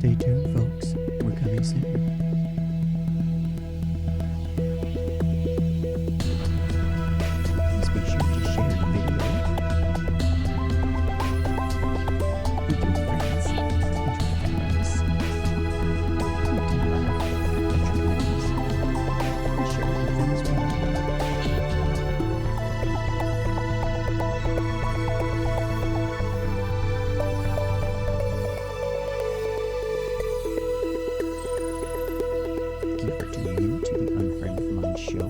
Stay tuned, folks. We're coming soon. Please be sure to share the video with your friends and your families. And to laugh at your enemies. And share it with them as well. Thank you for tuning in to the Unframe of Mind Show.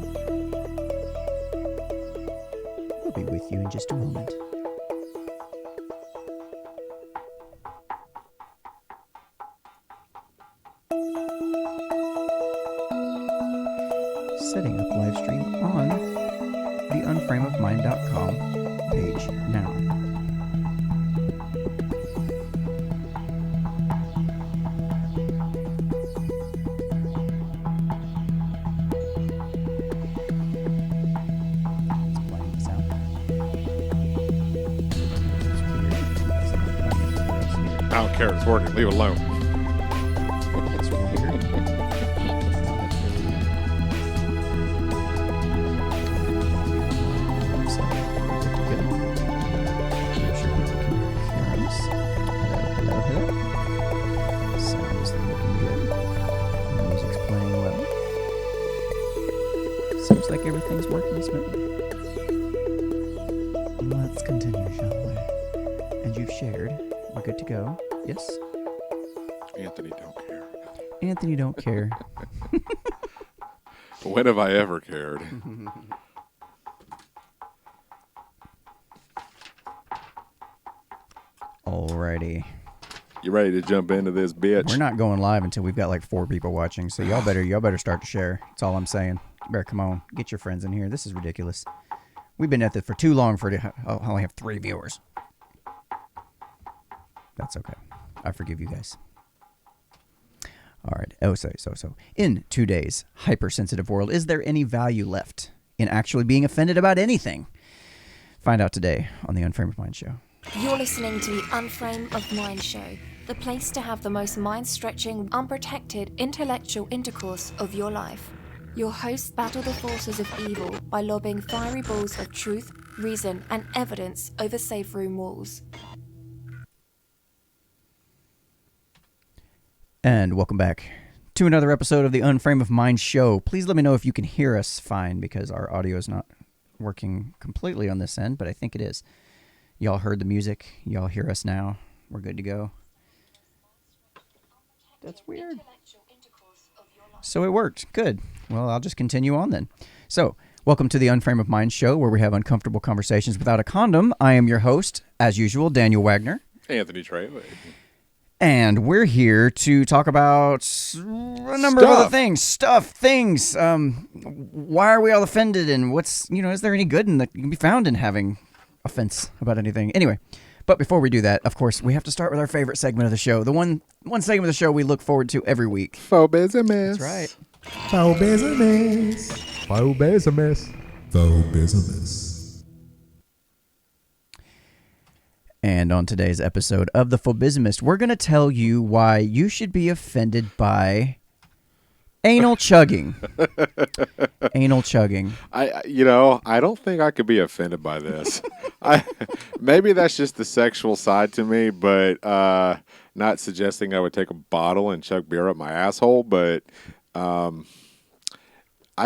We'll be with you in just a moment. Setting up live stream on the unframeofmind.com page now. It's playing this out. It's weird. It's not playing for us here. I don't care. It's working. Leave it alone. It's weird. No, that's really website. Good to go. Make sure people can hear us. Hello, hello, hello. Sound is looking good. Music's playing well. Seems like everything's working smoothly. Let's continue, shall we? And you've shared. We're good to go. Yes? Anthony, don't care. Anthony don't care. When have I ever cared? Alrighty. You ready to jump into this bitch? We're not going live until we've got like 4 people watching, so y'all better start to share. That's all I'm saying. You better come on, get your friends in here. This is ridiculous. We've been at this for too long for I only have 3 viewers. That's okay. I forgive you guys. All right. Oh, so. In today's hypersensitive world, is there any value left in actually being offended about anything? Find out today on the Unframe of Mind Show. You're listening to the Unframe of Mind Show, the place to have the most mind-stretching, unprotected, intellectual intercourse of your life. Your hosts battle the forces of evil by lobbing fiery balls of truth, reason, and evidence over safe room walls. And welcome back to another episode of the Unframe of Mind Show. Please let me know if you can hear us fine, because our audio is not working completely on this end, but I think it is. Y'all heard the music. Y'all hear us now. We're good to go. That's weird. So it worked. Good. Well, I'll just continue on then. So, welcome to the Unframe of Mind Show, where we have uncomfortable conversations without a condom. I am your host, as usual, Daniel Wagner. Anthony Treyley. And we're here to talk about a number of other things. Things. Why are we all offended, and is there any good that can be found in having offense about anything? Anyway, but before we do that, of course, we have to start with our favorite segment of the show. The one segment of the show we look forward to every week. Faux business. That's right. Faux business. Faux business. Faux business. And on today's episode of The Phobismist, we're going to tell you why you should be offended by anal chugging. Anal chugging. I don't think I could be offended by this. Maybe that's just the sexual side to me, but not suggesting I would take a bottle and chug beer up my asshole, but I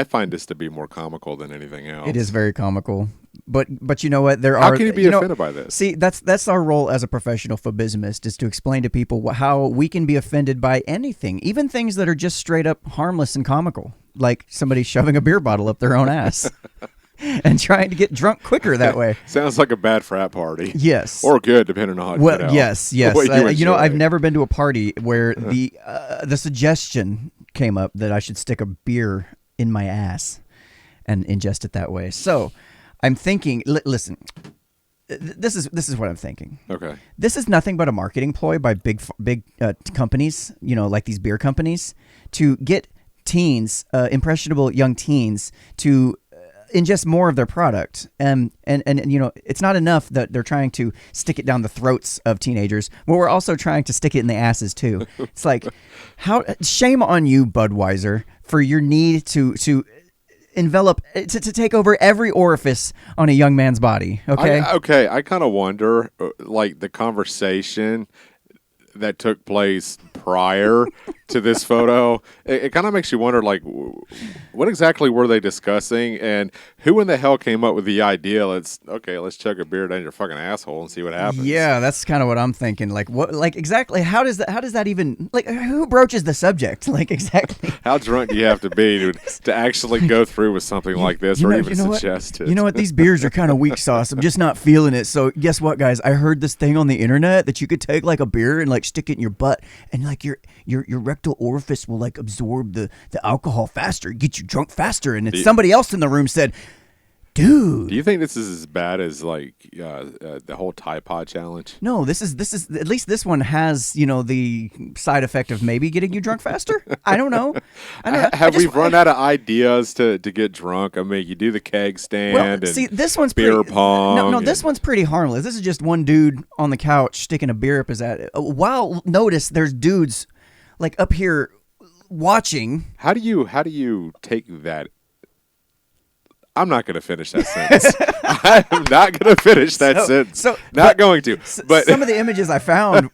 find this to be more comical than anything else. It is very comical. But you know what? How can you be offended by this? See, that's our role as a professional phobismist, is to explain to people how we can be offended by anything, even things that are just straight up harmless and comical, like somebody shoving a beer bottle up their own ass and trying to get drunk quicker that way. Sounds like a bad frat party. Yes. Or good, depending on how well, it out. Yes. I've never been to a party where the suggestion came up that I should stick a beer in my ass and ingest it that way. So I'm thinking, listen, this is what I'm thinking. Okay. This is nothing but a marketing ploy by big companies, like these beer companies, to get teens, impressionable young teens, to ingest more of their product. And it's not enough that they're trying to stick it down the throats of teenagers. Well, we're also trying to stick it in the asses too. It's like, shame on you, Budweiser, for your need to envelop, to take over every orifice on a young man's body. Okay. I kind of wonder, like, the conversation that took place prior to this photo. It kind of makes you wonder, like, what exactly were they discussing, and who in the hell came up with the idea? Let's chug a beer down your fucking asshole and see what happens. Yeah, that's kind of what I'm thinking. Like, what? Like, exactly? How does that even? Like, who broaches the subject? Like, exactly. How drunk do you have to be to actually go through with something like this, or even suggest it? You know what? These beers are kind of weak sauce. I'm just not feeling it. So guess what, guys? I heard this thing on the internet that you could take like a beer and like stick it in your butt, and like your rectal orifice will like absorb the alcohol faster, get you drunk faster. And somebody else in the room said, dude, do you think this is as bad as like the whole Tide Pod challenge? No, this is at least this one has, the side effect of maybe getting you drunk faster. I don't know. Have we run out of ideas to get drunk? I mean, you do the keg stand this one's beer pong. No, this one's pretty harmless. This is just one dude on the couch sticking a beer up his ass. While notice there's dudes like up here watching. How do you take that? I'm not going to finish that sentence. I'm not going to finish that sentence. Going to. But some of the images I found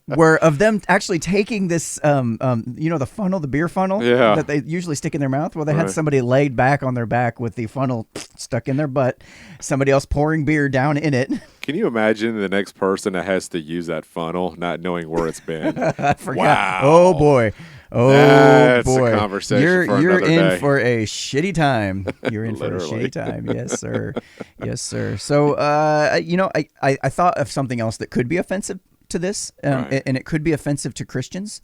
were of them actually taking this, the funnel, the beer funnel that they usually stick in their mouth. Well, they had somebody laid back on their back with the funnel stuck in their butt. Somebody else pouring beer down in it. Can you imagine the next person that has to use that funnel not knowing where it's been? I forgot. Wow. Oh, boy. Oh, That's boy. a conversation You're in day. for a shitty time. You're in for a shitty time. Yes, sir. Yes, sir. So, I thought of something else that could be offensive to this, and it could be offensive to Christians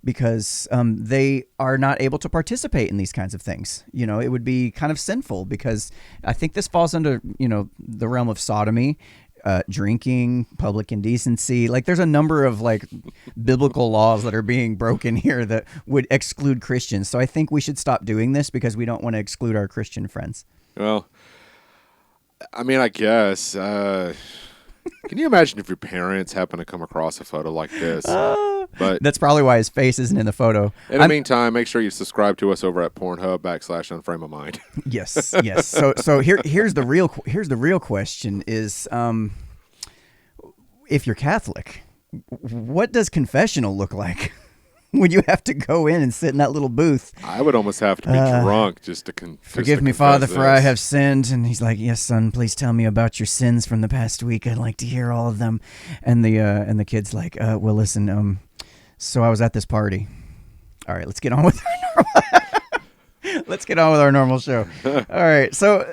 because they are not able to participate in these kinds of things. It would be kind of sinful because I think this falls under, the realm of sodomy. Drinking, public indecency. Like, there's a number of like biblical laws that are being broken here that would exclude Christians. So I think we should stop doing this because we don't want to exclude our Christian friends. Well, I mean, I guess. Can you imagine if your parents happen to come across a photo like this? But that's probably why his face isn't in the photo. In the meantime, make sure you subscribe to us over at Pornhub /Unframe of Mind. Yes. So here's the real question is, if you're Catholic, what does confessional look like when you have to go in and sit in that little booth? I would almost have to be drunk just to forgive me, Father, for I have sinned. And he's like, yes, son, please tell me about your sins from the past week. I'd like to hear all of them. And the kid's like, well, listen, so I was at this party. All right, let's get on with our normal show. All right. So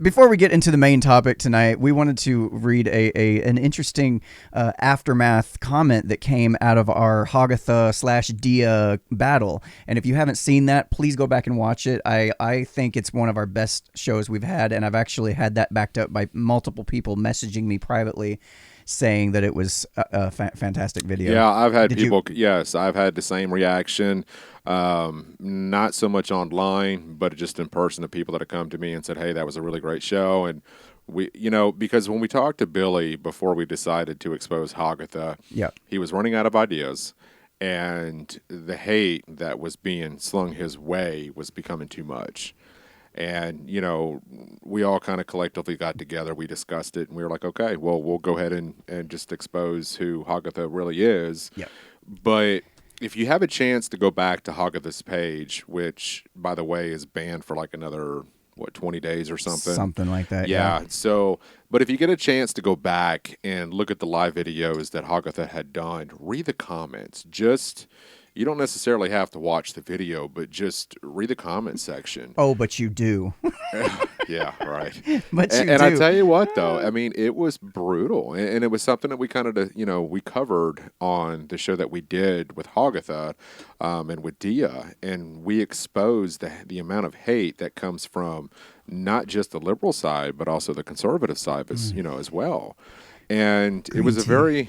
before we get into the main topic tonight, we wanted to read an interesting aftermath comment that came out of our Hagatha/Dia battle. And if you haven't seen that, please go back and watch it. I think it's one of our best shows we've had, and I've actually had that backed up by multiple people messaging me privately saying that it was a fantastic video. Yeah, I've had yes, I've had the same reaction. Not so much online, but just in person, of people that have come to me and said, hey, that was a really great show. And we, because when we talked to Billy before we decided to expose Hagatha, he was running out of ideas, and the hate that was being slung his way was becoming too much. And, we all kind of collectively got together. We discussed it, and we were like, okay, well, we'll go ahead and just expose who Hagatha really is. Yep. But if you have a chance to go back to Hagatha's page, which, by the way, is banned for like another, 20 days or something? Something like that, yeah. So, but if you get a chance to go back and look at the live videos that Hagatha had done, read the comments. You don't necessarily have to watch the video, but just read the comment section. Oh, but you do. Yeah, right. But you do. And I tell you what, though, I mean, it was brutal. And it was something that we kind of, we covered on the show that we did with Hagatha and with Dia. And we exposed the amount of hate that comes from not just the liberal side, but also the conservative side, as well. And Green it was a tea. very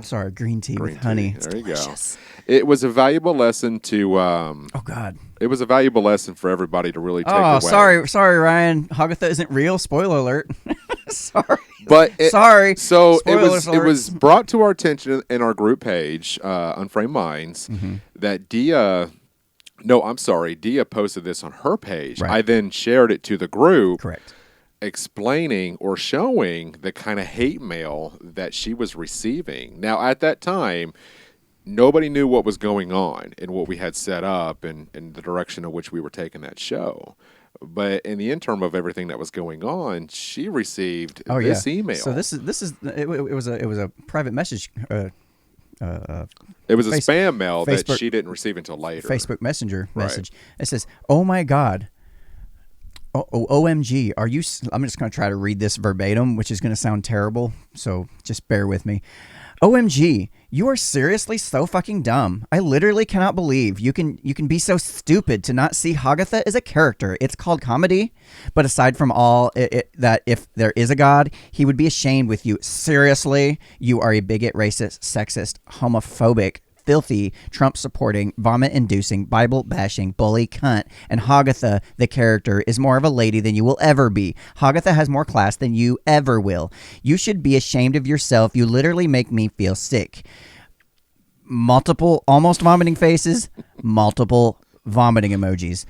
Sorry, green tea green with honey. tea. It's There you delicious. go. It was a valuable lesson to. Oh God. It was a valuable lesson for everybody to really take away. Oh, sorry, Ryan. Hagatha isn't real. Spoiler alert. Sorry. But Sorry. So Spoilers it was brought to our attention in our group page, Unframe Minds, that Dia posted this on her page. Right. I then shared it to the group. Correct. Explaining or showing the kind of hate mail that she was receiving. Now, at that time, nobody knew what was going on and what we had set up and the direction in which we were taking that show. But in the interim of everything that was going on, she received this email. So it was a private message. It was a spam mail that she didn't receive until later. Facebook Messenger message. It says, "Oh my God. OMG, are you?" I'm just going to try to read this verbatim, which is going to sound terrible. So just bear with me. OMG, you are seriously so fucking dumb. I literally cannot believe you can be so stupid to not see Hagatha as a character. It's called comedy, but aside from all that, if there is a God, he would be ashamed with you. Seriously, you are a bigot, racist, sexist, homophobic, filthy, Trump-supporting, vomit-inducing, Bible-bashing, bully cunt, and Hagatha, the character, is more of a lady than you will ever be. Hagatha has more class than you ever will. You should be ashamed of yourself. You literally make me feel sick. Multiple almost vomiting faces, multiple vomiting emojis.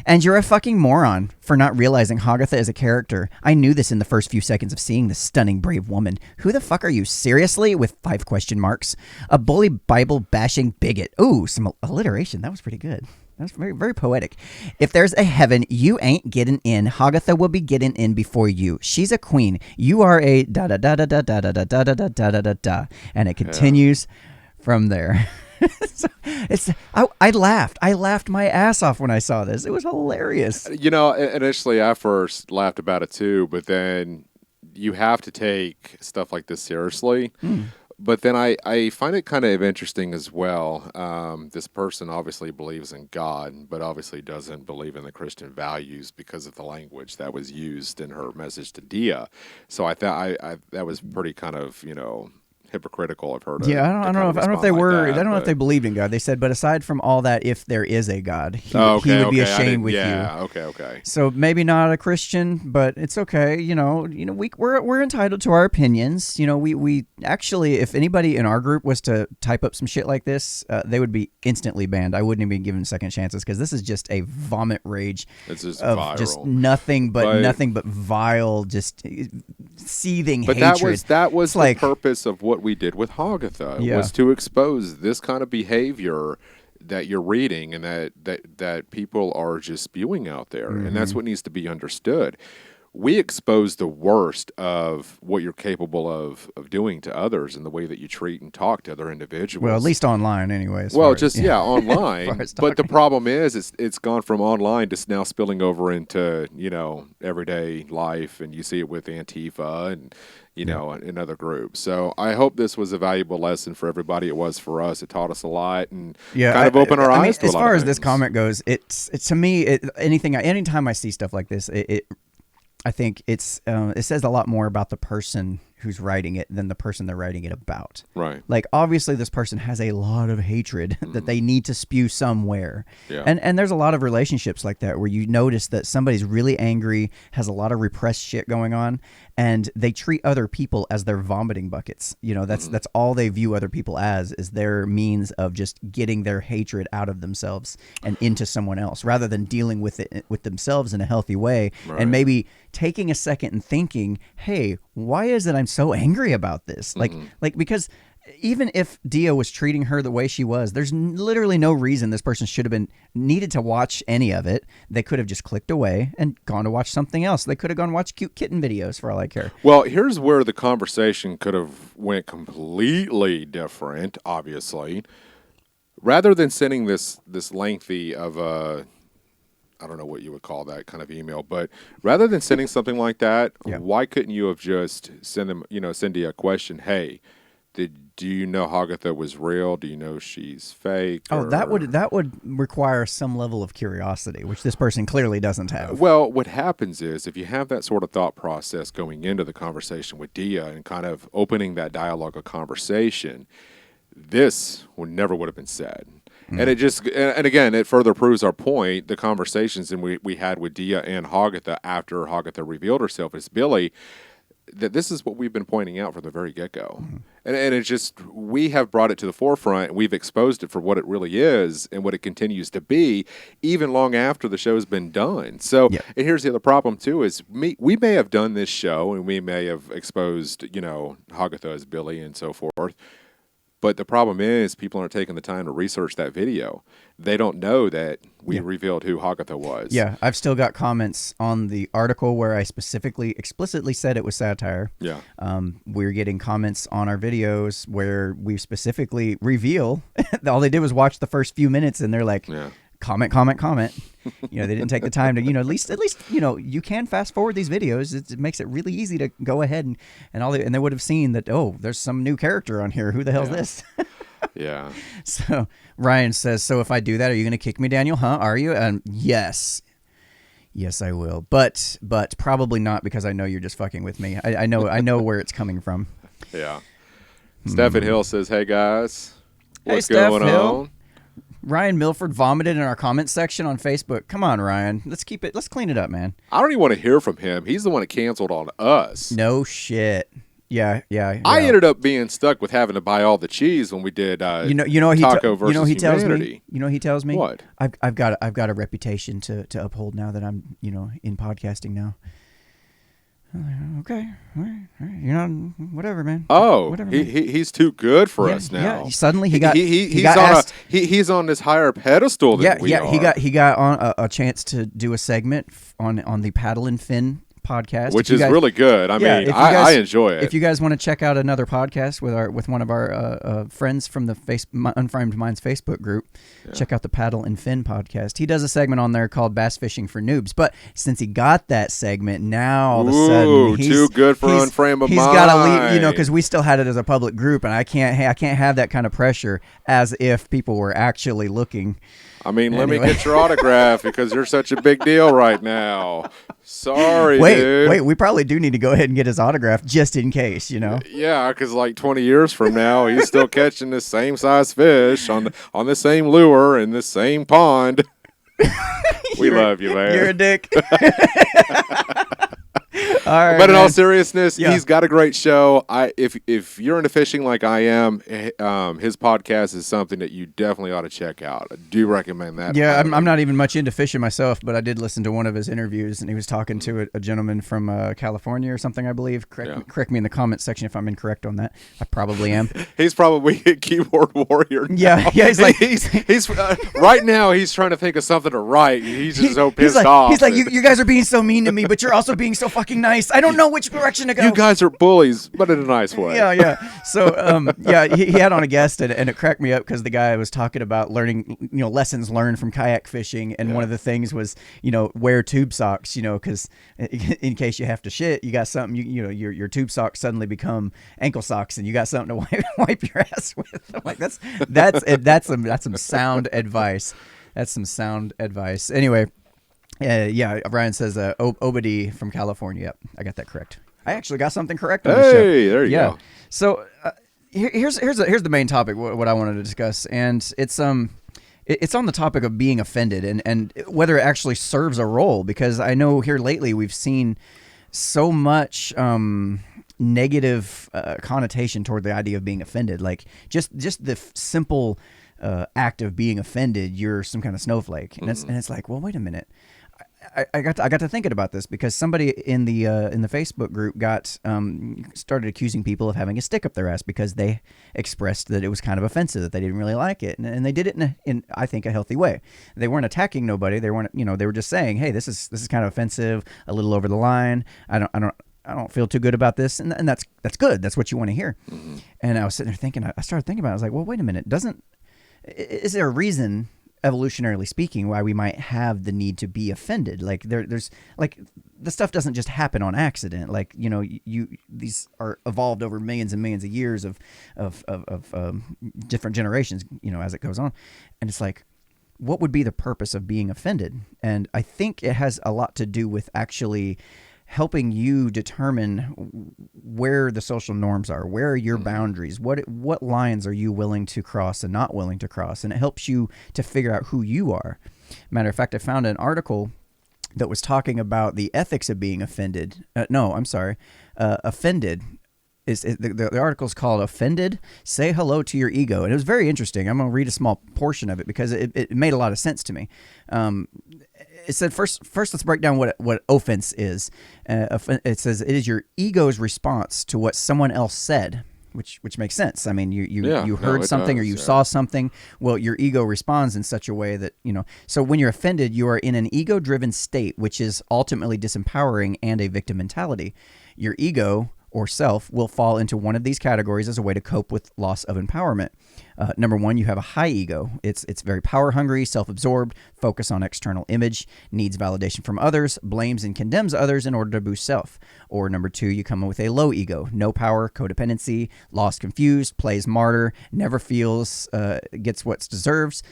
And you're a fucking moron for not realizing Hagatha is a character. I knew this in the first few seconds of seeing this stunning, brave woman. Who the fuck are you? Seriously? With 5 question marks. A bully, Bible-bashing bigot. Ooh, some alliteration. That was pretty good. That was very, very poetic. If there's a heaven, you ain't getting in. Hagatha will be getting in before you. She's a queen. You are a da-da-da-da-da-da-da-da-da-da-da-da-da. And it continues from there. I laughed. I laughed my ass off when I saw this. It was hilarious. You know, initially I first laughed about it too, but then you have to take stuff like this seriously. But then I find it kind of interesting as well. This person obviously believes in God, but obviously doesn't believe in the Christian values because of the language that was used in her message to Dia. So I thought that was pretty kind of, hypocritical of her. I don't know if they were. I don't know if they believed in God. They said, but aside from all that, if there is a God, he would be ashamed with you. Yeah. Okay. So maybe not a Christian, but it's okay. We're entitled to our opinions. We actually, if anybody in our group was to type up some shit like this, they would be instantly banned. I wouldn't even give them second chances because this is just a vomit rage. It's just of viral. Just nothing but vile, just seething but hatred. That was the like purpose of what we did with Hagatha, was to expose this kind of behavior that you're reading and that people are just spewing out there. And that's what needs to be understood. We expose the worst of what you're capable of doing to others and the way that you treat and talk to other individuals. Well, at least online anyways. Online. But the problem is it's gone from online to now spilling over into, everyday life, and you see it with Antifa and in other groups. So I hope this was a valuable lesson for everybody. It was for us. It taught us a lot and kind of opened our eyes to a lot of things. As far as this comment goes, it's to me, anytime I see stuff like this, I think it says a lot more about the person who's writing it than the person they're writing it about. Right. Like, obviously, this person has a lot of hatred that they need to spew somewhere. Yeah. And there's a lot of relationships like that where you notice that somebody's really angry, has a lot of repressed shit going on, and they treat other people as their vomiting buckets. That's all they view other people as, is their means of just getting their hatred out of themselves and into someone else, rather than dealing with it with themselves in a healthy way. Right. And maybe taking a second and thinking, hey, why is it I'm so angry about this? Because even if Dia was treating her the way she was, there's literally no reason this person should have been needed to watch any of it. They could have just clicked away and gone to watch something else. They could have gone watch cute kitten videos for all I care. Well, here's where the conversation could have went completely different, obviously. Rather than sending this lengthy of a, I don't know what you would call that kind of email, but rather than sending something like that, why couldn't you have just send Dia a question? Hey, do you know Hagatha was real? Do you know she's fake? Oh, that would require some level of curiosity, which this person clearly doesn't have. Well, what happens is if you have that sort of thought process going into the conversation with Dia and kind of opening that dialogue of conversation, this never would have been said. And it just, and again, it further proves our point. The conversations we had with Dia and Hagatha after Hagatha revealed herself as Billy, that this is what we've been pointing out from the very get-go. And it's just, we have brought it to the forefront, and we've exposed it for what it really is and what it continues to be, even long after the show's been done. So, and here's the other problem, too, is we may have done this show, and we may have exposed, Hagatha as Billy and so forth, but the problem is people aren't taking the time to research that video. They don't know that we revealed who Hagatha was. Yeah, I've still got comments on the article where I explicitly said it was satire. Yeah. We're getting comments on our videos where we specifically reveal. All they did was watch the first few minutes, and they're like, comment. They didn't take the time to, at least, you can fast forward these videos. It makes it really easy to go ahead and they would have seen that, oh, there's some new character on here. Who the hell's this? Yeah. So Ryan says, so if I do that, are you going to kick me, Daniel? Huh? Are you? Yes, I will. But probably not, because I know you're just fucking with me. I know where it's coming from. Yeah. Stephen Hill says, hey guys, what's hey, going Hill. on? Ryan Milford vomited in our comment section on Facebook. Come on, Ryan. Let's clean it up, man. I don't even want to hear from him. He's the one that canceled on us. No shit. Yeah. I ended up being stuck with having to buy all the cheese when we did Taco versus Humanity. He tells me what? I've got a reputation to uphold now that I'm in podcasting now. Okay, all right. You're not whatever, man. Oh, whatever, he's too good for us now. Yeah. Suddenly he's on this higher pedestal than we are. He got on a chance to do a segment on the Paddle and Fin podcast, which is really good. I enjoy it. If you guys want to check out another podcast with one of our friends from the Unframed Minds Facebook group, check out the Paddle and Fin podcast. He does a segment on there called Bass Fishing for Noobs. But since he got that segment, now all of a sudden he's too good for Unframe of Mind. He's got to leave, because we still had it as a public group, and I can't have that kind of pressure as if people were actually looking. Let me get your autograph because you're such a big deal right now. Sorry, dude. Wait, we probably do need to go ahead and get his autograph just in case, Yeah, because 20 years from now, he's still catching the same size fish on the same lure in the same pond. We love you, man. You're a dick. All right, but in all seriousness, he's got a great show. If you're into fishing like I am, his podcast is something that you definitely ought to check out. I do recommend that. Yeah, I'm not even much into fishing myself, but I did listen to one of his interviews, and he was talking to a gentleman from California or something, I believe. Correct me in the comments section if I'm incorrect on that. I probably am. He's probably a keyboard warrior now. Yeah, he's like he's right now he's trying to think of something to write. He's just so pissed off. He's like, you guys are being so mean to me, but you're also being so fucking nice. I don't know which direction to go. You guys are bullies, but in a nice way. Yeah. So, he had on a guest, and it cracked me up because the guy was talking about learning, lessons learned from kayak fishing, and one of the things was, wear tube socks, because in case you have to shit, you got something, your tube socks suddenly become ankle socks, and you got something to wipe your ass with. I'm like, that's some sound advice. That's some sound advice. Anyway. Ryan says Obadi from California. Yep, I got that correct. I actually got something correct on the show. Hey, there you go. So here's the main topic. What I wanted to discuss, and it's on the topic of being offended and whether it actually serves a role. Because I know here lately we've seen so much negative connotation toward the idea of being offended. Like just the simple act of being offended, you're some kind of snowflake, and it's like, well, wait a minute. I got to thinking about this because somebody in the Facebook group started accusing people of having a stick up their ass because they expressed that it was kind of offensive, that they didn't really like it, and they did it in I think a healthy way. They weren't attacking nobody. They weren't they were just saying, hey, this is kind of offensive, a little over the line. I don't feel too good about this, and that's good. That's what you want to hear. And I was sitting there thinking. I started thinking about it. I was like, well, wait a minute. Is there a reason evolutionarily speaking, why we might have the need to be offended. Like there's like the stuff doesn't just happen on accident. Like, you know, these are evolved over millions and millions of years of different generations, you know, as it goes on. And it's like, what would be the purpose of being offended? And I think it has a lot to do with actually helping you determine where the social norms are, where are your boundaries, what lines are you willing to cross and not willing to cross, and it helps you to figure out who you are. Matter of fact, I found an article that was talking about the ethics of being offended. Offended. The article is called "Offended? Say Hello to Your Ego," and it was very interesting. I'm going to read a small portion of it because it made a lot of sense to me. It said first let's break down what offense is. It says it is your ego's response to what someone else said, which makes sense. I mean, you heard something or you saw something. Well, your ego responds in such a way that, you know. So when you're offended, you are in an ego-driven state, which is ultimately disempowering and a victim mentality. Your ego or self will fall into one of these categories as a way to cope with loss of empowerment. Number one, you have a high ego. It's very power hungry, self-absorbed, focus on external image, needs validation from others, blames and condemns others in order to boost self. Or number two, you come in with a low ego, no power, codependency, lost, confused, plays martyr, never feels, gets what's deserves.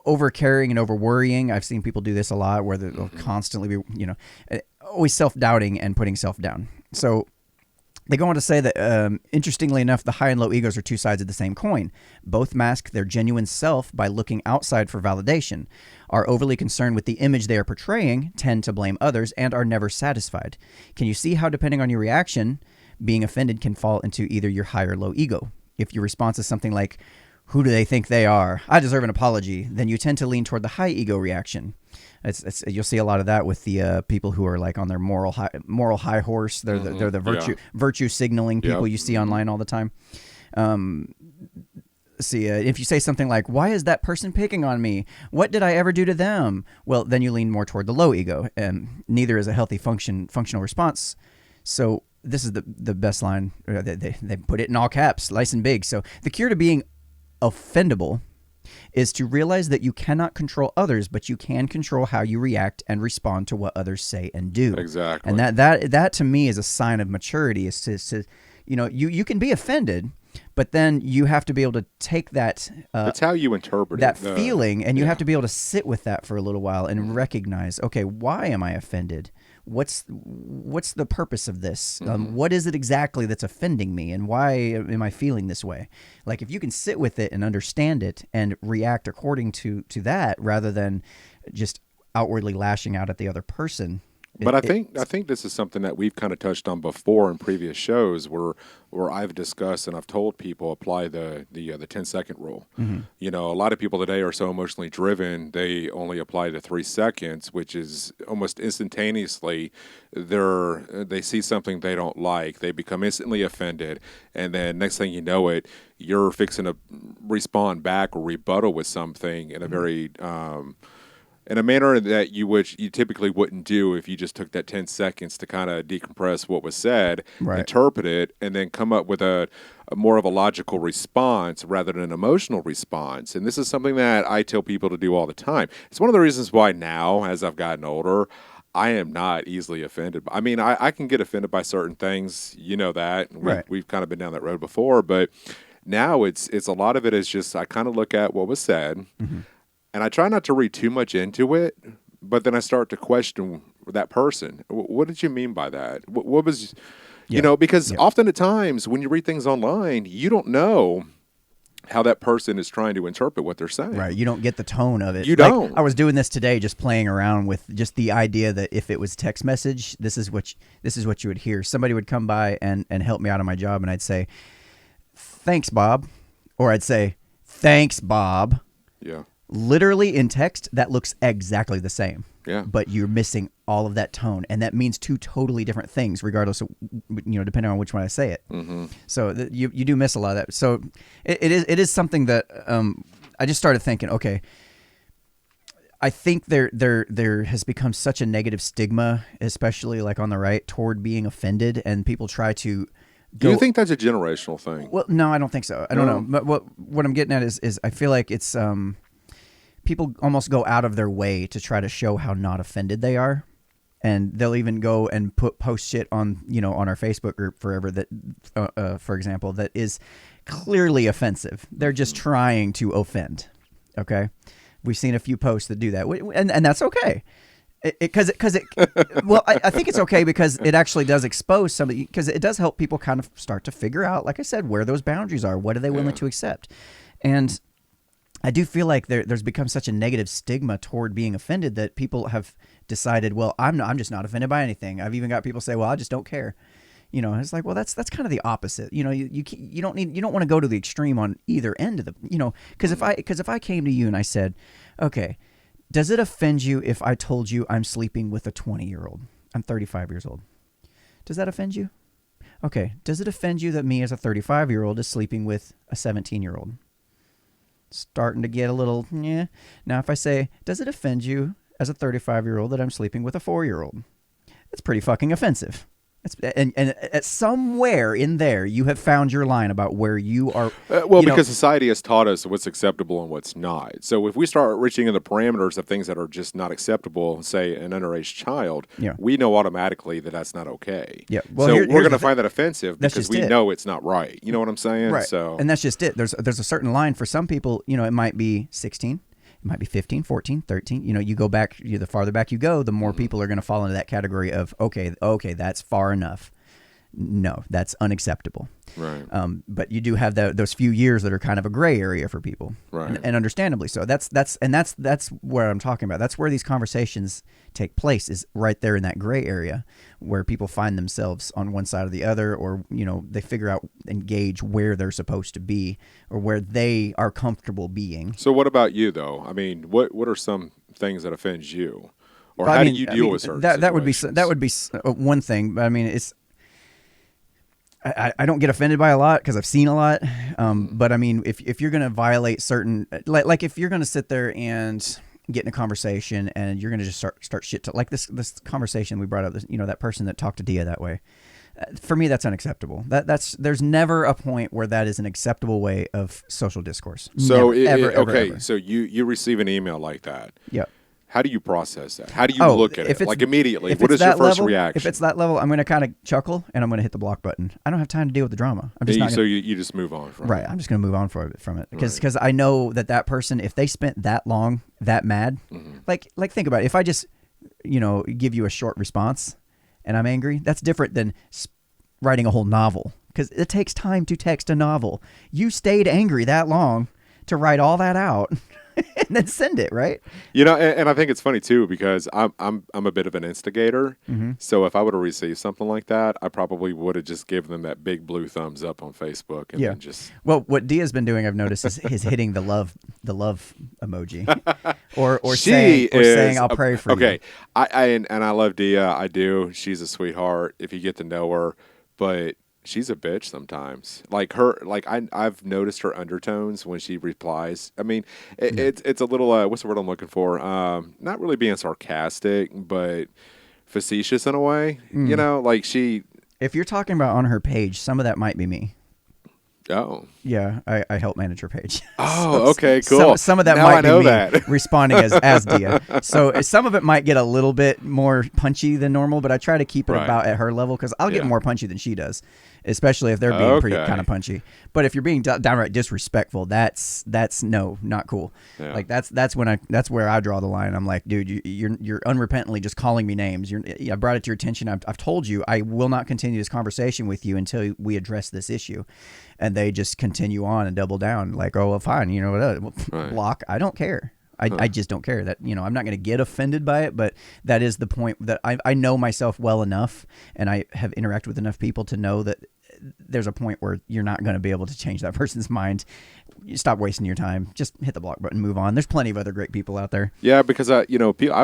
Over caring and over worrying. I've seen people do this a lot where they'll constantly be, you know, always self-doubting and putting self down. So they go on to say that, interestingly enough, the high and low egos are two sides of the same coin. Both mask their genuine self by looking outside for validation, are overly concerned with the image they are portraying, tend to blame others, and are never satisfied. Can you see how, depending on your reaction, being offended can fall into either your high or low ego? If your response is something like, "Who do they think they are? I deserve an apology," then you tend to lean toward the high ego reaction. You'll see a lot of that with the people who are like on their moral high horse. They're the virtue signaling people you see online all the time. If you say something like, "Why is that person picking on me? What did I ever do to them?" Well, then you lean more toward the low ego, and neither is a healthy functional response. So this is the best line. They put it in all caps, nice and big. So the cure to being offendable is to realize that you cannot control others, but you can control how you react and respond to what others say and do. Exactly. And that to me is a sign of maturity. Is to you know, you can be offended, but then you have to be able to take that. That's how you interpret that feeling, and you have to be able to sit with that for a little while and recognize, okay, why am I offended? What's the purpose of this? What is it exactly that's offending me, and why am I feeling this way? Like, if you can sit with it and understand it and react according to that, rather than just outwardly lashing out at the other person. But I think this is something that we've kind of touched on before in previous shows, where I've discussed and I've told people apply the 10-second rule. You know, a lot of people today are so emotionally driven, they only apply the 3 seconds, which is almost instantaneously they see something they don't like, they become instantly offended, and then next thing you know it, you're fixing to respond back or rebuttal with something in a very in a manner that you typically wouldn't do if you just took that 10 seconds to kind of decompress what was said, interpret it, and then come up with a more of a logical response rather than an emotional response. And this is something that I tell people to do all the time. It's one of the reasons why now, as I've gotten older, I am not easily offended. I mean, I can get offended by certain things, you know that. We've kind of been down that road before, but now it's a lot of it is just I kind of look at what was said, and I try not to read too much into it, but then I start to question that person. What did you mean by that? What was, you know, because often at times when you read things online, you don't know how that person is trying to interpret what they're saying. Right. You don't get the tone of it. You don't. I was doing this today, just playing around with just the idea that if it was text message, this is what you would hear. Somebody would come by and help me out on my job, and I'd say, "Thanks, Bob," or I'd say, "Thanks, Bob." Yeah. Literally in text, that looks exactly the same. Yeah. But you're missing all of that tone, and that means two totally different things, regardless of, you know, depending on which one I say it. So you do miss a lot of that. So it is something that I just started thinking. Okay, I think there has become such a negative stigma, especially like on the right, toward being offended, and people try to. Do you think that's a generational thing? Well, no, I don't think so. I don't know. But what I'm getting at is I feel like it's people almost go out of their way to try to show how not offended they are. And they'll even go and post shit on, on our Facebook group forever that, for example, that is clearly offensive. They're just trying to offend. Okay. We've seen a few posts that do that, and that's okay. Well, I think it's okay because it actually does expose somebody, because it does help people kind of start to figure out, like I said, where those boundaries are. What are they willing to accept? And I do feel like there's become such a negative stigma toward being offended that people have decided, well, I'm just not offended by anything. I've even got people say, well, I just don't care. It's like, well, that's kind of the opposite. You don't want to go to the extreme on either end of the, because if I came to you and I said, okay, does it offend you if I told you I'm sleeping with a 20-year-old? I'm 35 years old. Does that offend you? Okay. Does it offend you that me as a 35-year-old is sleeping with a 17-year-old? Starting to get a little, yeah. Now, if I say, does it offend you as a 35-year-old that I'm sleeping with a 4-year-old? That's pretty fucking offensive. And at somewhere in there, you have found your line about where you are. Because society has taught us what's acceptable and what's not. So if we start reaching in the parameters of things that are just not acceptable, say an underage child, we know automatically that that's not okay. Yeah. Well, so we're going to find that offensive because we know it's not right. You know what I'm saying? Right. So, and that's just it. There's a certain line for some people. It might be 16. It might be 15, 14, 13. You go back, the farther back you go, the more people are going to fall into that category of, okay, that's far enough. No, that's unacceptable. Right. But you do have those few years that are kind of a gray area for people. Right. And understandably so. That's where I'm talking about. That's where these conversations take place, is right there in that gray area where people find themselves on one side or the other, or, they figure out and gauge where they're supposed to be or where they are comfortable being. So what about you, though? I mean, what are some things that offend you? Or how do you deal with certain situations? That would be one thing. But I mean, it's... I don't get offended by a lot because I've seen a lot. But I mean, if you're going to violate certain, like if you're going to sit there and get in a conversation and you're going to just start shit to, like this conversation we brought up, that person that talked to Dia that way. For me, that's unacceptable. There's never a point where that is an acceptable way of social discourse. So never, ever. So you receive an email like that. Yeah. How do you process that? How do you look at it? Like immediately, what is your first reaction? If it's that level, I'm going to kind of chuckle and I'm going to hit the block button. I don't have time to deal with the drama. I'm just you just move on from it. Right. I'm just going to move on from it because I know that person, if they spent that long that mad, like think about it. If I just give you a short response and I'm angry, that's different than writing a whole novel, because it takes time to text a novel. You stayed angry that long to write all that out. And then send it, right? And I think it's funny too, because I'm a bit of an instigator. So if I would have received something like that, I probably would have just given them that big blue thumbs up on Facebook and then just. Well, what Dia's been doing, I've noticed, is hitting the love emoji, or saying I'll pray for you. Okay, I love Dia. I do. She's a sweetheart if you get to know her, but she's a bitch sometimes. I've noticed her undertones when she replies. I mean, it's a little, what's the word I'm looking for? Not really being sarcastic, but facetious in a way. If you're talking about on her page, some of that might be me. Oh. Yeah, I help manage her page. Oh, okay, cool. Some of that might be me responding as Dia. So some of it might get a little bit more punchy than normal, but I try to keep it about at her level, because I'll get more punchy than she does, especially if they're being pretty kind of punchy. But if you're being downright disrespectful, that's no, not cool. Yeah. Like that's where I draw the line. I'm like, dude, you're unrepentantly just calling me names. I brought it to your attention. I've told you I will not continue this conversation with you until we address this issue. And they just continue on and double down, like, oh, well, fine, block. I don't care. I just don't care. That, I'm not going to get offended by it, but that is the point that I know myself well enough, and I have interacted with enough people to know that there's a point where you're not going to be able to change that person's mind. You stop wasting your time. Just hit the block button, move on. There's plenty of other great people out there. Yeah, because I've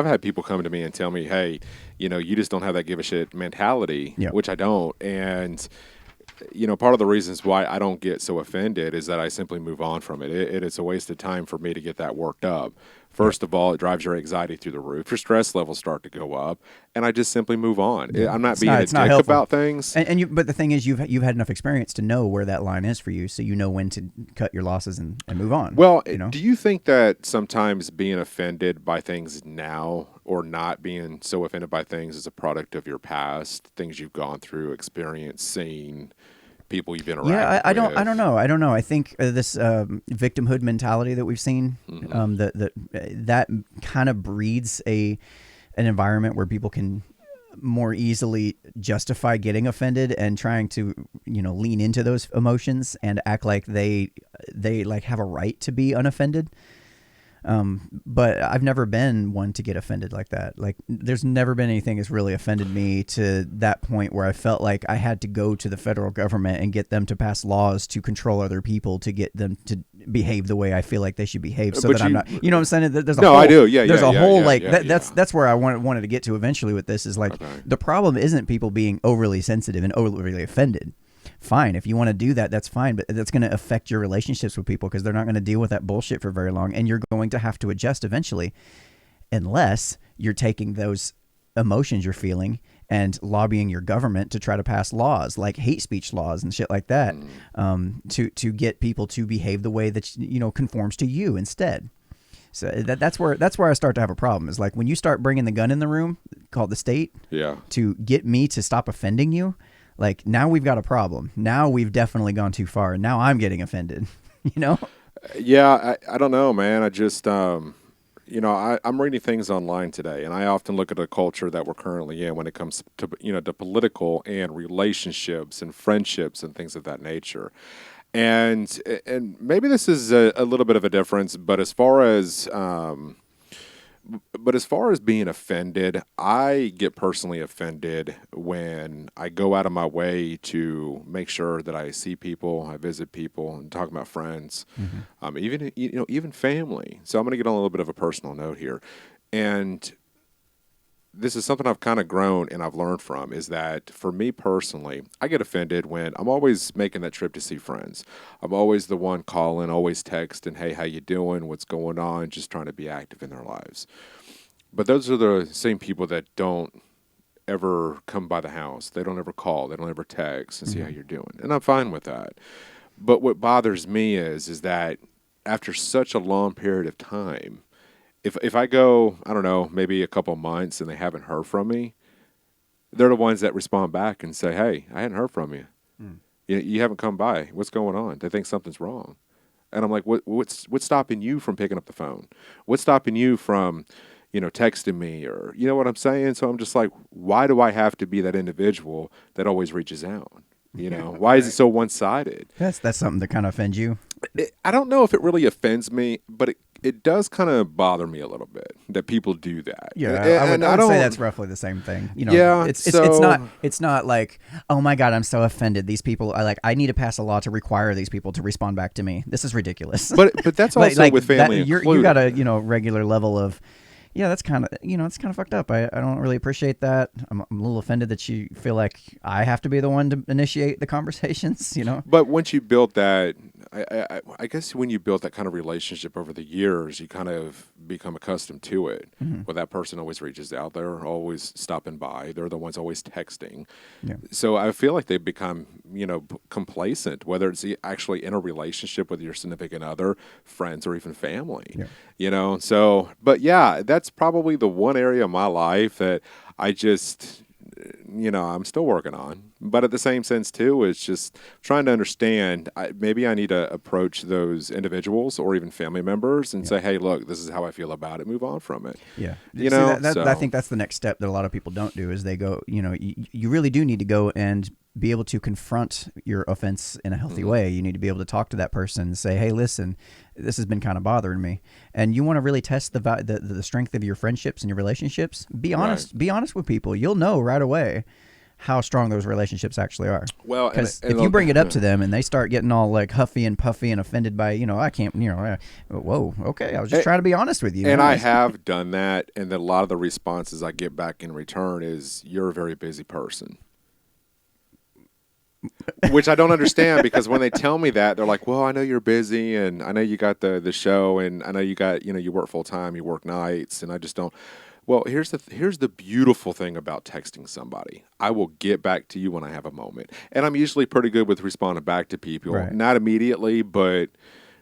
had people come to me and tell me, hey, you just don't have that give a shit mentality, which I don't, and. Part of the reasons why I don't get so offended is that I simply move on from it. It's a waste of time for me to get that worked up. First of all, it drives your anxiety through the roof. Your stress levels start to go up, and I just simply move on. I'm not being a dick about things. But the thing is, you've had enough experience to know where that line is for you, so you know when to cut your losses and move on. Well, you know? Do you think that sometimes being offended by things now or not being so offended by things is a product of your past, things you've gone through, experienced, seen, people you've interacted with? I don't know. I think this victimhood mentality that we've seen, that kind of breeds an environment where people can more easily justify getting offended and trying to, lean into those emotions and act like they like have a right to be unoffended. But I've never been one to get offended like that. Like, there's never been anything that's really offended me to that point where I felt like I had to go to the federal government and get them to pass laws to control other people to get them to behave the way I feel like they should behave, so that I'm not. You know what I'm saying? There's a whole, I do. Yeah, there's a whole yeah, that's where I wanted to get to eventually with this. Is like the problem isn't people being overly sensitive and overly offended. Fine, if you want to do that, that's fine, but that's going to affect your relationships with people because they're not going to deal with that bullshit for very long, and you're going to have to adjust eventually, unless you're taking those emotions you're feeling and lobbying your government to try to pass laws like hate speech laws and shit like that, to get people to behave the way that conforms to you instead. So that's where I start to have a problem. Is like when you start bringing the gun in the room, called the state, to get me to stop offending you. Like, now we've got a problem. Now we've definitely gone too far. Now I'm getting offended, Yeah, I don't know, man. I just, I'm reading things online today, and I often look at the culture that we're currently in when it comes to, to political and relationships and friendships and things of that nature. And maybe this is a little bit of a difference, but as far as being offended, I get personally offended when I go out of my way to make sure that I see people, I visit people, and talk about friends, even family. So I'm going to get on a little bit of a personal note here, and this is something I've kind of grown and I've learned from, is that for me personally, I get offended when I'm always making that trip to see friends. I'm always the one calling, always texting, hey, how you doing? What's going on? Just trying to be active in their lives. But those are the same people that don't ever come by the house. They don't ever call. They don't ever text and see how you're doing. And I'm fine with that. But what bothers me is that after such a long period of time, if I go, I don't know, maybe a couple months and they haven't heard from me, they're the ones that respond back and say, hey, I hadn't heard from you. You haven't come by. What's going on? They think something's wrong. And I'm like, what's stopping you from picking up the phone? What's stopping you from, texting me, or, you know what I'm saying? So I'm just like, why do I have to be that individual that always reaches out? Why is it so one-sided? That's something that kind of offends you. I don't know if it really offends me, but it does kind of bother me a little bit that people do that. Yeah, I would say that's roughly the same thing. It's not like, oh my God, I'm so offended. These people are like, I need to pass a law to require these people to respond back to me. This is ridiculous. But that's also with family included. You got a regular level of. Yeah, that's kind of it's kind of fucked up. I don't really appreciate that. I'm a little offended that you feel like I have to be the one to initiate the conversations. But once you build that, I guess when you build that kind of relationship over the years, you kind of become accustomed to it. Where that person always reaches out, they're always stopping by. They're the ones always texting. Yeah. So I feel like they become complacent, whether it's actually in a relationship with your significant other, friends, or even family. Yeah. So, but yeah, that's probably the one area of my life that I just, I'm still working on. But at the same sense, too, it's just trying to understand, maybe I need to approach those individuals or even family members and say, hey, look, this is how I feel about it. Move on from it. Yeah. I think that's the next step that a lot of people don't do is they go, you really do need to go and be able to confront your offense in a healthy way. You need to be able to talk to that person and say, hey, listen, this has been kind of bothering me. And you want to really test the strength of your friendships and your relationships. Be honest. Right. Be honest with people. You'll know right away how strong those relationships actually are. Well, because if you bring it up to them and they start getting all like huffy and puffy and offended by, I can't, whoa, okay, I was just trying to be honest with you. And I have done that, and then a lot of the responses I get back in return is, you're a very busy person. which I don't understand because when they tell me that, they're like, well, I know you're busy and I know you got the show and I know you got, you work full time, you work nights, and I just don't. Well, here's the beautiful thing about texting somebody. I will get back to you when I have a moment. And I'm usually pretty good with responding back to people. Right. Not immediately, but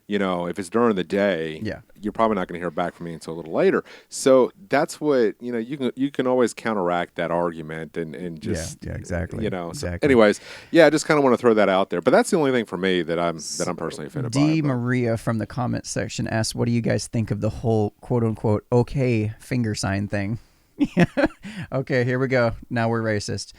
if it's during the day, Yeah. you're probably not going to hear back from me until a little later. So that's what, you can always counteract that argument and just, yeah, exactly. So Exactly. anyways, I just kind of want to throw that out there. But that's the only thing for me that I'm personally offended by. D. Maria from the comments section asks, what do you guys think of the whole quote unquote okay finger sign thing? Okay, here we go. Now we're racist.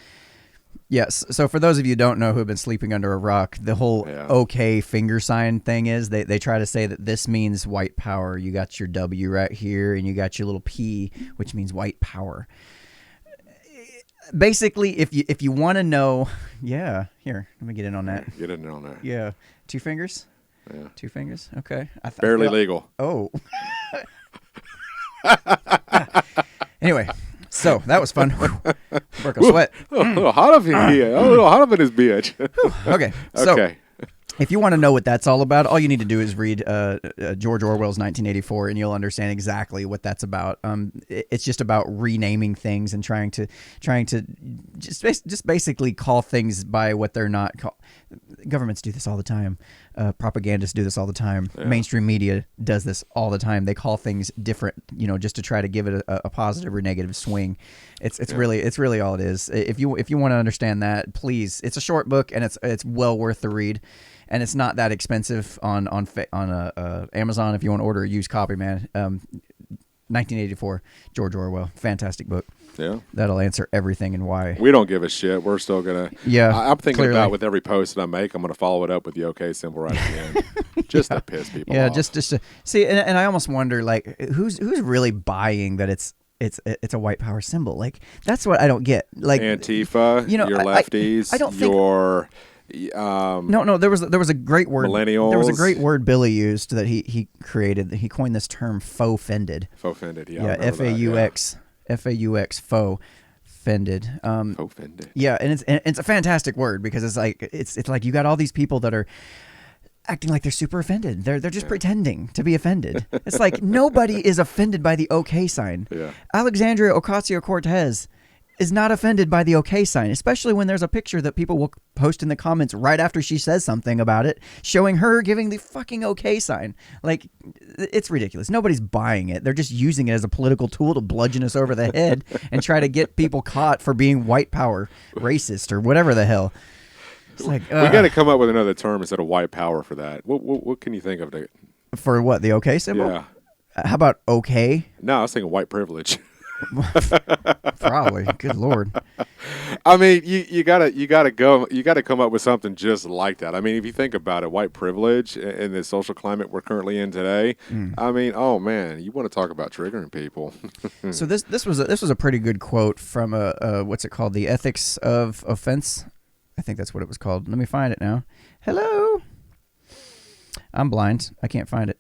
Yes. So for those of you who don't know who have been sleeping under a rock, the whole okay finger sign thing is they try to say that this means white power. You got your W right here and you got your little P, which means white power. Basically, if you want to know, here, let me get in on that. Get in on that. Yeah. 2 fingers? Yeah. 2 fingers? Okay. Barely legal. Oh. Anyway. So that was fun. Broke a sweat. A little hot up in here. A little hot up in this bitch. Okay. So Okay. if you want to know what that's all about, all you need to do is read George Orwell's 1984, and you'll understand exactly what that's about. It's just about renaming things and trying to just basically call things by what they're not called. Governments do this all the time. Propagandists do this all the time. Yeah. Mainstream media does this all the time. They call things different, just to try to give it a positive or negative swing. It's really all it is. If you want to understand that, please. It's a short book and it's well worth the read. And it's not that expensive on Amazon if you want to order a used copy, man. 1984, George Orwell, fantastic book. Yeah, that'll answer everything and why. We don't give a shit. We're still gonna. Yeah, I'm thinking clearly. about with every post that I make, I'm gonna follow it up with the OK symbol right at the end, just to piss people off. Yeah, just to see. And I almost wonder, like, who's really buying that it's a white power symbol? Like, that's what I don't get. Like Antifa, your lefties, I don't think, your. No. There was a great word. Millennials. There was a great word Billy used that he created. He coined this term "faux-fended." Faux-fended, yeah. Yeah, FAUX, FAUX, faux-fended. Faux-fended. Yeah, and it's a fantastic word because it's like you got all these people that are acting like they're super offended. They're just pretending to be offended. It's like nobody is offended by the OK sign. Yeah. Alexandria Ocasio-Cortez is not offended by the OK sign, especially when there's a picture that people will post in the comments right after she says something about it, showing her giving the fucking OK sign. Like, it's ridiculous. Nobody's buying it. They're just using it as a political tool to bludgeon us over the head and try to get people caught for being white power, racist, or whatever the hell. It's like, we got to come up with another term instead of white power for that. What can you think of? For what, the OK symbol? Yeah. How about OK? No, I was thinking white privilege. Probably. Good Lord. I mean, you gotta come up with something just like that. I mean, if you think about it, white privilege in the social climate we're currently in today. I mean, oh man, you want to talk about triggering people. So this was a pretty good quote from what's it called? The Ethics of Offense. I think that's what it was called. Let me find it now. Hello. I'm blind. I can't find it.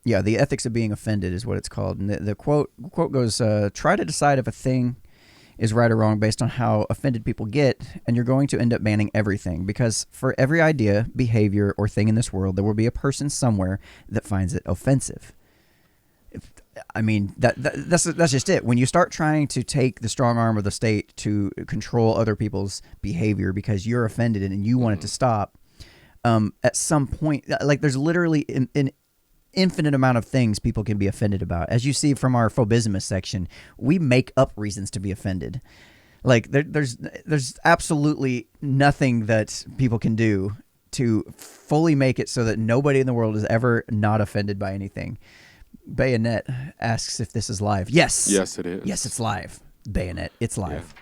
Yeah, the ethics of being offended is what it's called. And the quote goes, try to decide if a thing is right or wrong based on how offended people get, and you're going to end up banning everything. Because for every idea, behavior, or thing in this world, there will be a person somewhere that finds it offensive. That's just it. When you start trying to take the strong arm of the state to control other people's behavior because you're offended and you want it to stop, at some point, like there's literally an infinite amount of things people can be offended about. As you see from our phobismus section, we make up reasons to be offended. Like there's absolutely nothing that people can do to fully make it so that nobody in the world is ever not offended by anything. Bayonet asks if this is live. Yes. Yes, it is. Yes, it's live. Bayonet, it's live. Yeah.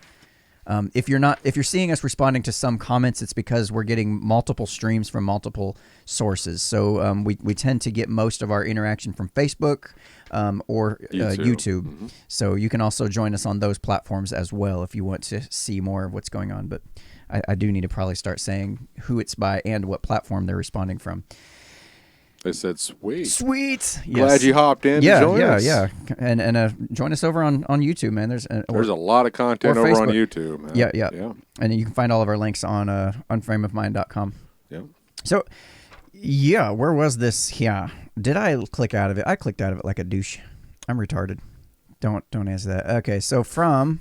If you're seeing us responding to some comments, it's because we're getting multiple streams from multiple sources. So we tend to get most of our interaction from Facebook or YouTube. Mm-hmm. So you can also join us on those platforms as well if you want to see more of what's going on. But I do need to probably start saying who it's by and what platform they're responding from. They said, "Sweet, Sweet. glad you hopped in Yeah, to join yeah, us." yeah. And join us over on YouTube, man. There's a lot of content over on YouTube, man. Yeah. And you can find all of our links on unframeofmind.com. Yeah. So, yeah, where was this? Yeah. Did I click out of it? I clicked out of it like a douche. I'm retarded. Don't answer that. Okay, so from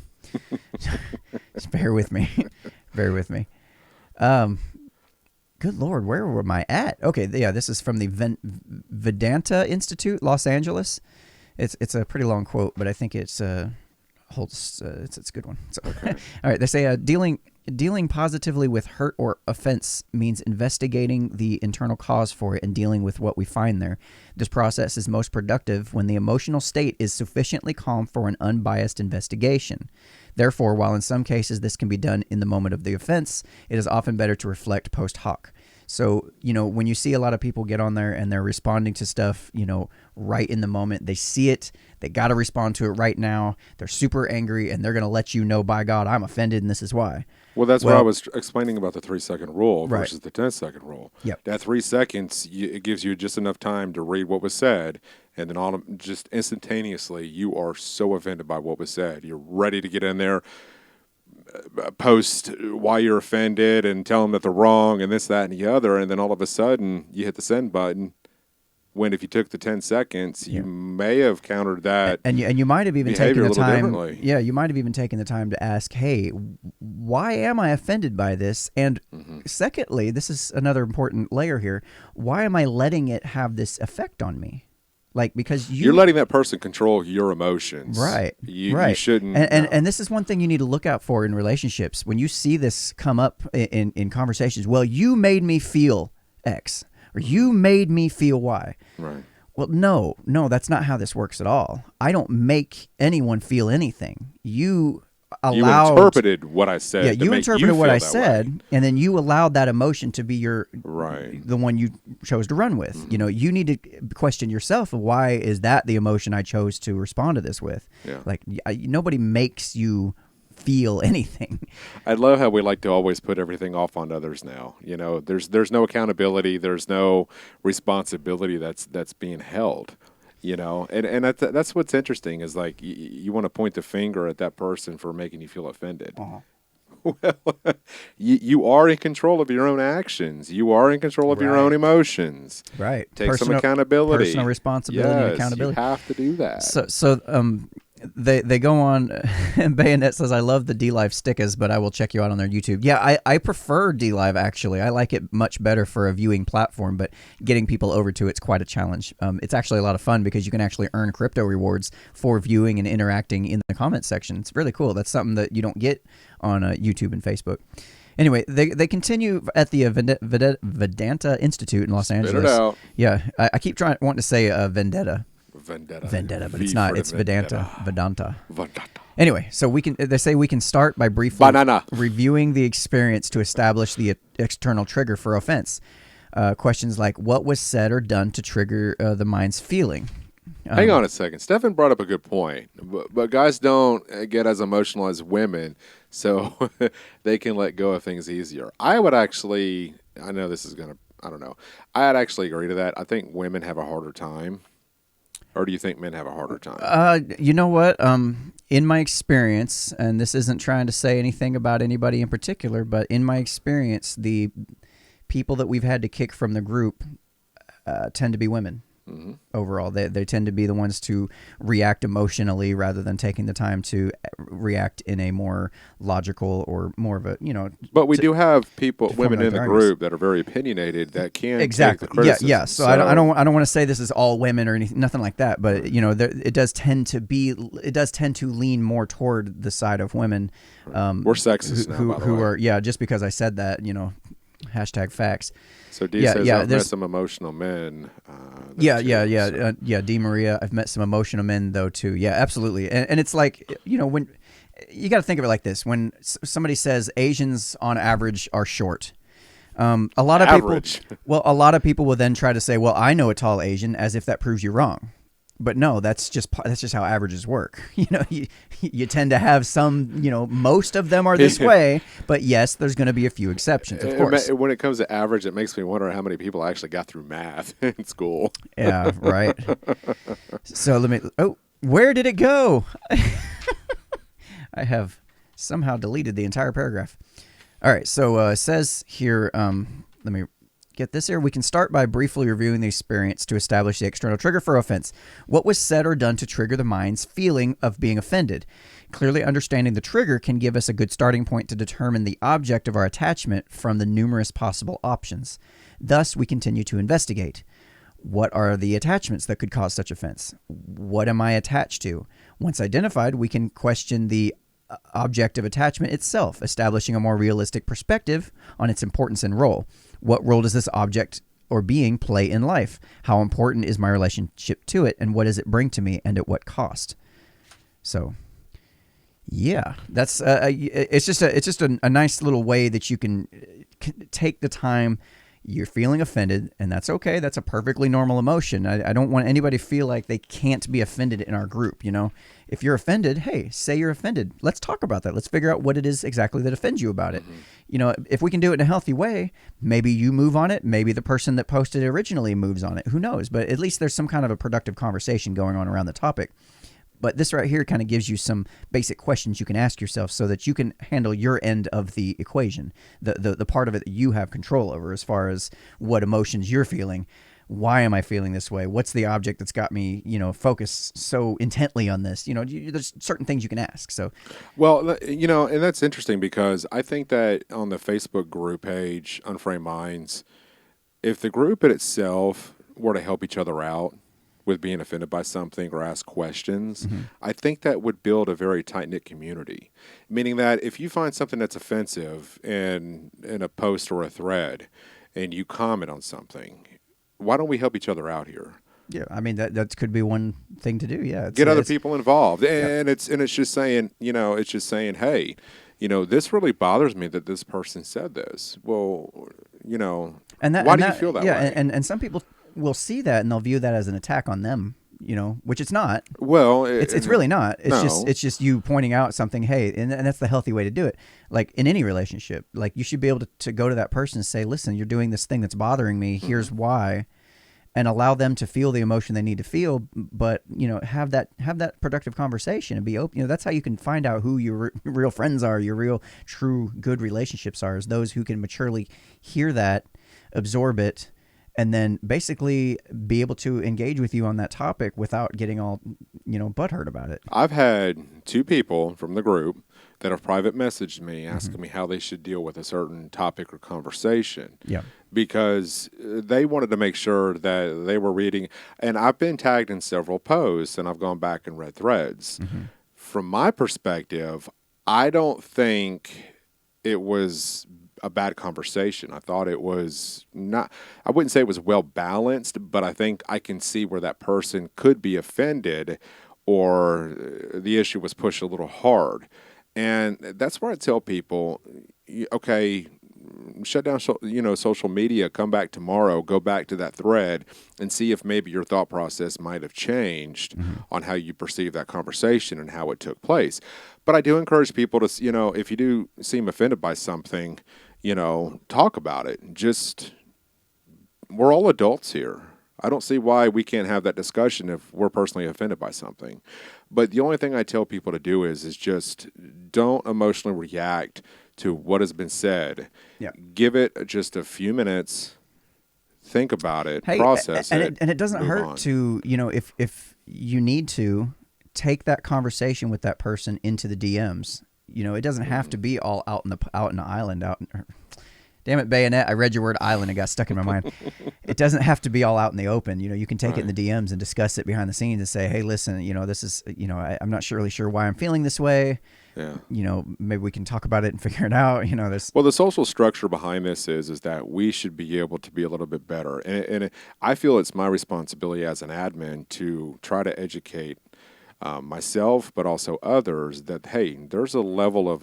just bear with me. Bear with me. Good Lord, where am I at? Okay, yeah, this is from the Vedanta Institute, Los Angeles. It's a pretty long quote, but I think it's it's a good one. So, okay. All right, they say dealing positively with hurt or offense means investigating the internal cause for it and dealing with what we find there. This process is most productive when the emotional state is sufficiently calm for an unbiased investigation. Therefore, while in some cases this can be done in the moment of the offense, it is often better to reflect post hoc. So, when you see a lot of people get on there and they're responding to stuff, right in the moment, they see it, they got to respond to it right now. They're super angry and they're going to let you know, by God, I'm offended and this is why. Well, that's what I was explaining about the 3-second rule versus right. the 10-second rule. Yep. That 3 seconds, it gives you just enough time to read what was said, and then just instantaneously, you are so offended by what was said. You're ready to get in there, post why you're offended and tell them that they're wrong and this, that, and the other, and then all of a sudden, you hit the send button. When if you took the 10 seconds, you may have countered that, and you might have even taken the time. Yeah, you might have even taken the time to ask, "Hey, why am I offended by this?" And secondly, this is another important layer here. Why am I letting it have this effect on me? Like, because you're letting that person control your emotions, right? You shouldn't. And this is one thing you need to look out for in relationships when you see this come up in conversations. Well, you made me feel X. Or you made me feel Y. Right. Well, no, that's not how this works at all. I don't make anyone feel anything. You interpreted what I said. Yeah, you interpreted what I said, way. And then you allowed that emotion to be the one you chose to run with. Mm-hmm. You need to question yourself of why is that the emotion I chose to respond to this with. Yeah. Like nobody makes you feel anything. I love how we like to always put everything off on others now. There's no accountability, there's no responsibility that's being held. And that's what's interesting is like you want to point the finger at that person for making you feel offended. Uh-huh. Well, you are in control of your own actions. You are in control of your own emotions. Right. Take some accountability. Personal responsibility and accountability. You have to do that. So they go on, and Bayonet says, I love the D-Live stickers, but I will check you out on their YouTube. Yeah, I prefer D-Live, actually. I like it much better for a viewing platform, but getting people over to it's quite a challenge. It's actually a lot of fun because you can actually earn crypto rewards for viewing and interacting in the comment section. It's really cool. That's something that you don't get on YouTube and Facebook. Anyway, they continue at the Vedanta Institute in Los Angeles. Spit it out. Yeah, I keep wanting to say Vendetta, but it's not. It's Vedanta. Anyway, so they say we can start by briefly reviewing the experience to establish the external trigger for offense. Questions like what was said or done to trigger the mind's feeling. Hang on a second. Stefan brought up a good point, but guys don't get as emotional as women, so they can let go of things easier. I would actually, I know this is going to, I don't know. I'd actually agree to that. I think women have a harder time. Or do you think men have a harder time? You know what? In my experience, and this isn't trying to say anything about anybody in particular, but in my experience, the people that we've had to kick from the group tend to be women. Mm-hmm. Overall, they tend to be the ones to react emotionally rather than taking the time to react in a more logical or more of a But we do have women in the group that are very opiniated that can exactly take the criticism. Yeah. So I don't want to say this is all women or anything, nothing like that. But it does tend to lean more toward the side of women. We're sexist now, by the who way. are just because I said that hashtag facts. So D says I've met some emotional men. D Maria, I've met some emotional men though too. Yeah, absolutely. And it's like when you got to think of it like this: when somebody says Asians on average are short, a lot of people will then try to say, well, I know a tall Asian, as if that proves you wrong. But no, that's just how averages work. You tend to have some, most of them are this way, but yes, there's going to be a few exceptions, of course. When it comes to average, it makes me wonder how many people actually got through math in school. Yeah, right. So where did it go? I have somehow deleted the entire paragraph. All right, so it says here, let me get this here. We can start by briefly reviewing the experience to establish the external trigger for offense. What was said or done to trigger the mind's feeling of being offended? Clearly understanding the trigger can give us a good starting point to determine the object of our attachment from the numerous possible options. Thus, we continue to investigate. What are the attachments that could cause such offense? What am I attached to? Once identified, we can question the object of attachment itself, establishing a more realistic perspective on its importance and role. What role does this object or being play in life? How important is my relationship to it, and what does it bring to me, and at what cost? So, yeah, that's it's just a nice little way that you can take the time. You're feeling offended, and that's okay. That's a perfectly normal emotion. I don't want anybody to feel like they can't be offended in our group. If you're offended, hey, say you're offended. Let's talk about that. Let's figure out what it is exactly that offends you about it. If we can do it in a healthy way, maybe you move on it. Maybe the person that posted it originally moves on it. Who knows? But at least there's some kind of a productive conversation going on around the topic. But this right here kind of gives you some basic questions you can ask yourself so that you can handle your end of the equation, the part of it that you have control over as far as what emotions you're feeling. Why am I feeling this way? What's the object that's got me, focused so intently on this? There's certain things you can ask. So, well, and that's interesting because I think that on the Facebook group page, Unframe Minds, if the group in itself were to help each other out with being offended by something or ask questions, I think that would build a very tight-knit community. Meaning that if you find something that's offensive in a post or a thread and you comment on something, why don't we help each other out here? Yeah, I mean that could be one thing to do. Yeah, get other people involved, and it's just saying, hey, this really bothers me that this person said this. Well, why do you feel that way? Yeah, and some people will see that and they'll view that as an attack on them, which it's not. Well, it's really not. It's just you pointing out something. Hey, and that's the healthy way to do it. Like in any relationship, like you should be able to go to that person and say, listen, you're doing this thing that's bothering me. Here's why. And allow them to feel the emotion they need to feel, but have that productive conversation and be open. That's how you can find out who your real friends are, your real, true, good relationships are. Is those who can maturely hear that, absorb it, and then basically be able to engage with you on that topic without getting all butthurt about it. I've had two people from the group that have private messaged me asking me how they should deal with a certain topic or conversation. Yeah. Because they wanted to make sure that they were reading, and I've been tagged in several posts, and I've gone back and read threads. From my perspective, I don't think it was a bad conversation. I thought it was not, I wouldn't say it was well balanced, but I think I can see where that person could be offended or the issue was pushed a little hard. And that's where I tell people, okay, shut down, social media, come back tomorrow, go back to that thread and see if maybe your thought process might have changed on how you perceive that conversation and how it took place. But I do encourage people to, if you do seem offended by something, talk about it. We're all adults here. I don't see why we can't have that discussion if we're personally offended by something. But the only thing I tell people to do is just don't emotionally react to what has been said. Yeah. Give it just a few minutes, think about it, process it. And it doesn't hurt on. to, if you need to, take that conversation with that person into the DMs. It doesn't have to be all out in the island. Damn it, Bayonet. I read your word island and got stuck in my mind. It doesn't have to be all out in the open. You can take it in the DMs and discuss it behind the scenes and say, hey, listen, this is, I'm not really sure why I'm feeling this way. Yeah. Maybe we can talk about it and figure it out. Well, the social structure behind this is that we should be able to be a little bit better. And I feel it's my responsibility as an admin to try to educate myself, but also others that, hey, there's a level of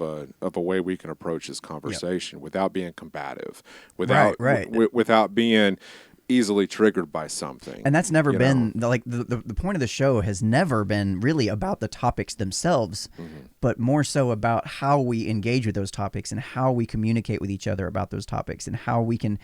a way we can approach this conversation without being combative, without being easily triggered by something. And that's never been the point of the show has never been really about the topics themselves, but more so about how we engage with those topics and how we communicate with each other about those topics and how we can,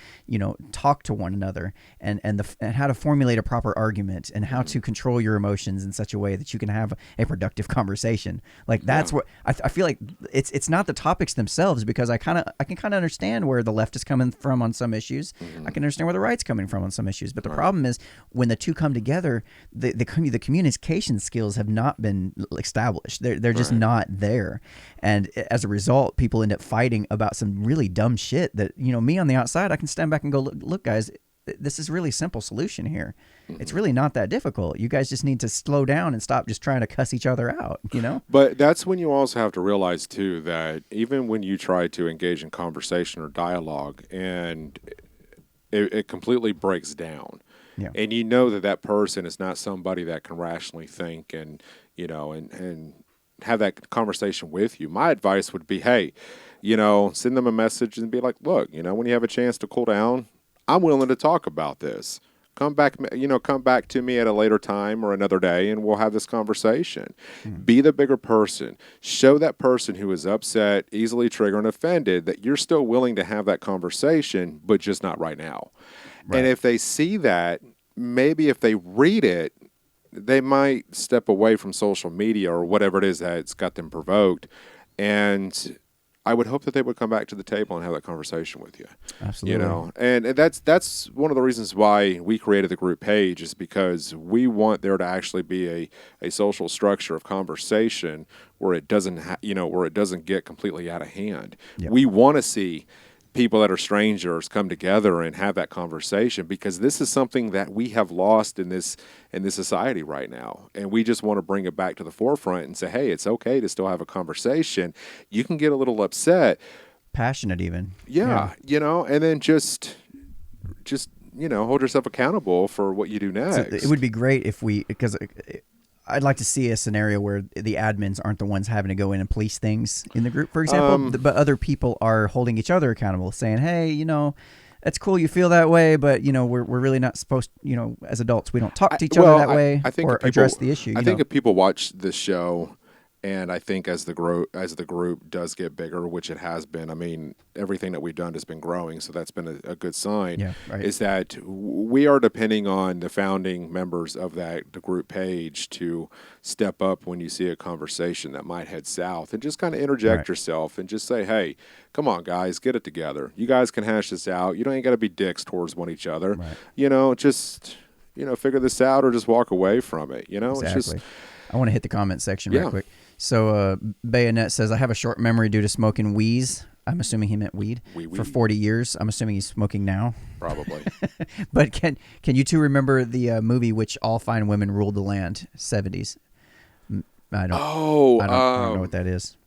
talk to one another and how to formulate a proper argument and how to control your emotions in such a way that you can have a productive conversation. Like that's what I feel like it's not the topics themselves, because I can kind of understand where the left is coming from on some issues. I can understand where the right's coming from on some issues, but the problem is when the two come together, the communication skills have not been established. They're just not there, and as a result, people end up fighting about some really dumb shit that me on the outside, I can stand back and go, look guys, this is a really simple solution here. It's really not that difficult. You guys just need to slow down and stop just trying to cuss each other out, But that's when you also have to realize too that even when you try to engage in conversation or dialogue and it completely breaks down. Yeah. And that person is not somebody that can rationally think and have that conversation with you. My advice would be, hey, send them a message and be like, look, when you have a chance to cool down, I'm willing to talk about this. Come back to me at a later time or another day, and we'll have this conversation. Be the bigger person. Show that person who is upset, easily triggered, and offended that you're still willing to have that conversation, but just not right now. Right. And if they see that, maybe if they read it, they might step away from social media or whatever it is that's got them provoked. And I would hope that they would come back to the table and have that conversation with you. Absolutely. And that's one of the reasons why we created the group page, is because we want there to actually be a social structure of conversation where it doesn't where it doesn't get completely out of hand. Yep. We want to see people that are strangers come together and have that conversation, because this is something that we have lost in this society right now. And we just want to bring it back to the forefront and say, hey, it's okay to still have a conversation. You can get a little upset. Passionate even. Yeah. And then just hold yourself accountable for what you do next. So it would be great if because I'd like to see a scenario where the admins aren't the ones having to go in and police things in the group, for example, but other people are holding each other accountable, saying, hey, that's cool you feel that way, but, we're really not supposed, as adults, we don't talk to each other that way or address the issue. I think if people watch this show, and I think as the group does get bigger, which it has been, I mean, everything that we've done has been growing, so that's been a good sign, is that we are depending on the founding members of the group page to step up when you see a conversation that might head south, and just kind of interject yourself and just say, hey, come on, guys, get it together. You guys can hash this out. You ain't got to be dicks towards one each other. Just, figure this out or just walk away from it. Exactly. It's just, I want to hit the comment section real quick. So Bayonet says, I have a short memory due to smoking wheeze. I'm assuming he meant weed. For 40 years. I'm assuming he's smoking now. Probably. But can you two remember the movie Which All Fine Women Ruled the Land, 70s? I don't know what that is.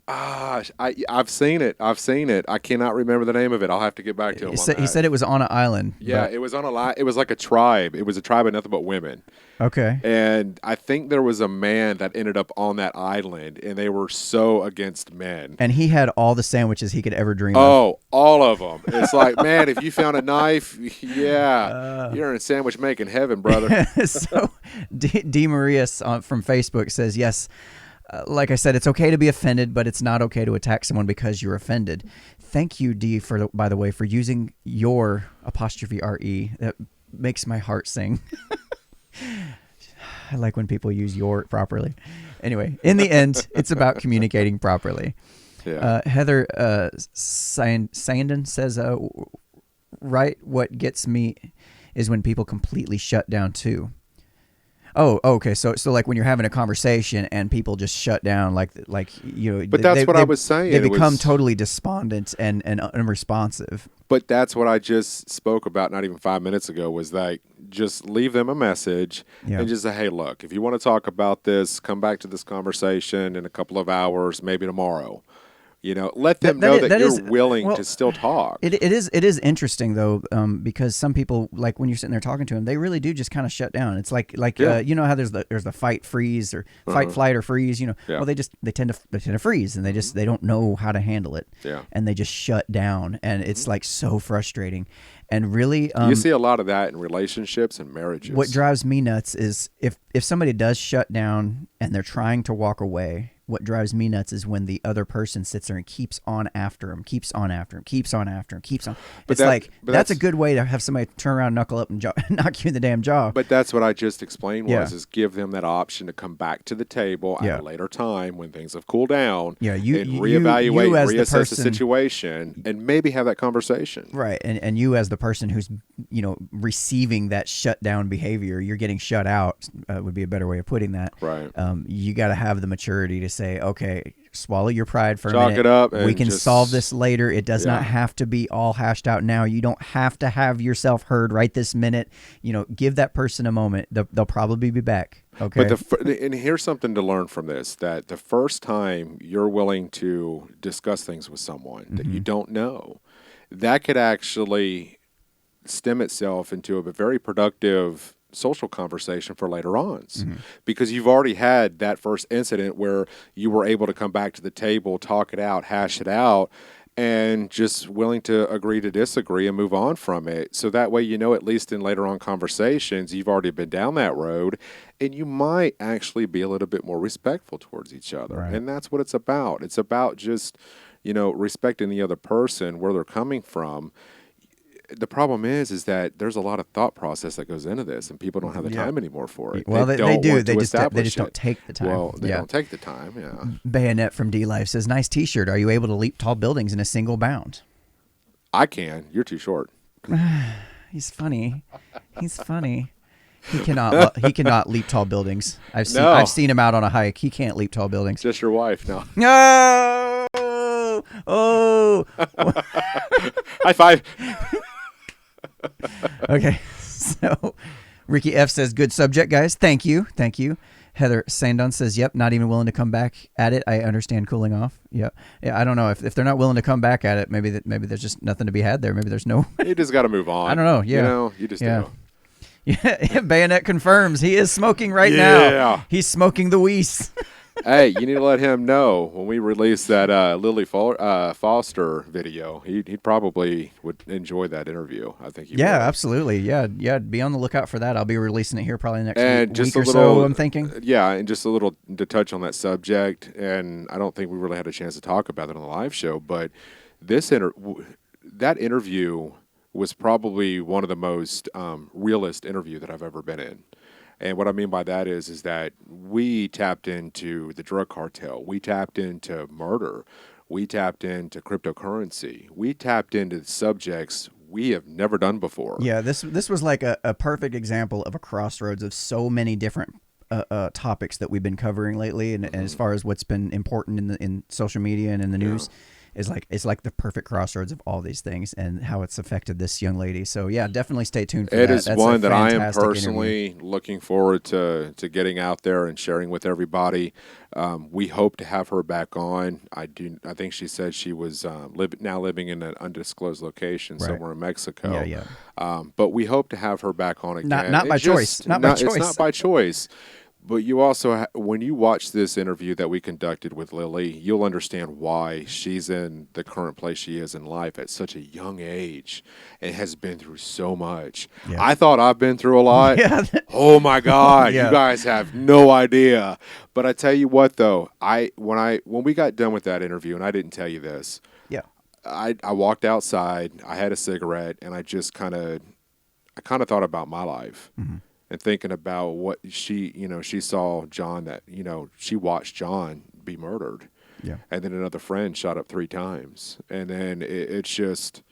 I've seen it. I cannot remember the name of it. I'll have to get back to him on that. He said it was on an island. Yeah, it was on it was like a tribe. It was a tribe of nothing but women. Okay. And I think there was a man that ended up on that island, and they were so against men. And he had all the sandwiches he could ever dream of. Oh, all of them. It's like, man, if you found a knife, you're in sandwich making heaven, brother. So D. Marias from Facebook says, yes, like I said, it's okay to be offended, but it's not okay to attack someone because you're offended. Thank you, D, by the way, for using your 'RE. That makes my heart sing. I like when people use your properly. Anyway, in the end, it's about communicating properly. Yeah. Heather Sandin says, right, what gets me is when people completely shut down too. Oh, okay. So like when you're having a conversation and people just shut down, like. But that's what I was saying. They become totally despondent and unresponsive. But that's what I just spoke about not even 5 minutes ago, was like, just leave them a message and just say, hey, look, if you want to talk about this, come back to this conversation in a couple of hours, maybe tomorrow. Let them know that you're willing to still talk. It is interesting though, because some people, like when you're sitting there talking to them, they really do just kind of shut down. It's like you know how there's the fight, freeze, or fight, flight, or freeze. Well, they tend to freeze, and they don't know how to handle it, and they just shut down, and it's like so frustrating. And really, you see a lot of that in relationships and marriages. What drives me nuts is if somebody does shut down and they're trying to walk away. What drives me nuts is when the other person sits there and keeps on after him. It's that's a good way to have somebody turn around, knuckle up, and knock you in the damn jaw. But that's what I just explained is give them that option to come back to the table at a later time when things have cooled down. Yeah, and reevaluate, reassess the situation, and maybe have that conversation. Right, and you as the person who's receiving that shutdown behavior, you're getting shut out. Would be a better way of putting that. Right. You got to have the maturity to say, okay, swallow your pride for a minute. Chalk it up. We can solve this later. It does not have to be all hashed out now. You don't have to have yourself heard right this minute. Give that person a moment. They'll probably be back. Okay. But and here's something to learn from this: that the first time you're willing to discuss things with someone that you don't know, that could actually stem itself into a very productive social conversation for later on, because you've already had that first incident where you were able to come back to the table, talk it out, hash it out, and just willing to agree to disagree and move on from it. So that way, at least in later on conversations, you've already been down that road, and you might actually be a little bit more respectful towards each other. Right. And that's what it's about. It's about just, respecting the other person, where they're coming from. The problem is that there's a lot of thought process that goes into this, and people don't have the time anymore for it. Well, they do. They just don't take the time. Well, they don't take the time. Yeah. Bayonet from D Life says, "Nice T-shirt. Are you able to leap tall buildings in a single bound?" I can. You're too short. He's funny. He cannot leap tall buildings. I've seen him out on a hike. He can't leap tall buildings. Just your wife, no. No. Oh. High five. Okay, so Ricky F says, good subject, guys. Thank you. Heather Sandon says, yep, not even willing to come back at it. I understand cooling off. Yeah, I don't know. If they're not willing to come back at it, maybe there's just nothing to be had there. Maybe there's no... You just got to move on. I don't know, yeah. You just do. Yeah, Bayonet confirms he is smoking right now. He's smoking the Weiss. Hey, you need to let him know when we release that Lily Foster video. He probably would enjoy that interview. I think he would. Absolutely. Yeah, be on the lookout for that. I'll be releasing it here probably next week or so, I'm thinking. Yeah, and just a little to touch on that subject, and I don't think we really had a chance to talk about it on the live show, but that interview was probably one of the most realist interview that I've ever been in. And what I mean by that is that we tapped into the drug cartel. We tapped into murder. We tapped into cryptocurrency. We tapped into subjects we have never done before. Yeah, this was like a perfect example of a crossroads of so many different topics that we've been covering lately. And as far as what's been important in social media and in the news, it's like the perfect crossroads of all these things and how it's affected this young lady. So yeah, definitely stay tuned for that. It is one that I am personally looking forward to getting out there and sharing with everybody. We hope to have her back on. I think she said she was now living in an undisclosed location somewhere in Mexico. Yeah. But we hope to have her back on again. Not by choice. Not by choice. It's not by choice. But you also, when you watch this interview that we conducted with Lily, you'll understand why she's in the current place she is in life at such a young age and has been through so much. Yeah. I thought I've been through a lot. Oh my God, you guys have no idea. But I tell you what, though, when we got done with that interview, and I didn't tell you this, I walked outside, I had a cigarette, and I just kind of thought about my life. Mm-hmm. And thinking about what she saw John, that, she watched John be murdered. Yeah. And then another friend shot up 3 times. And then it's just,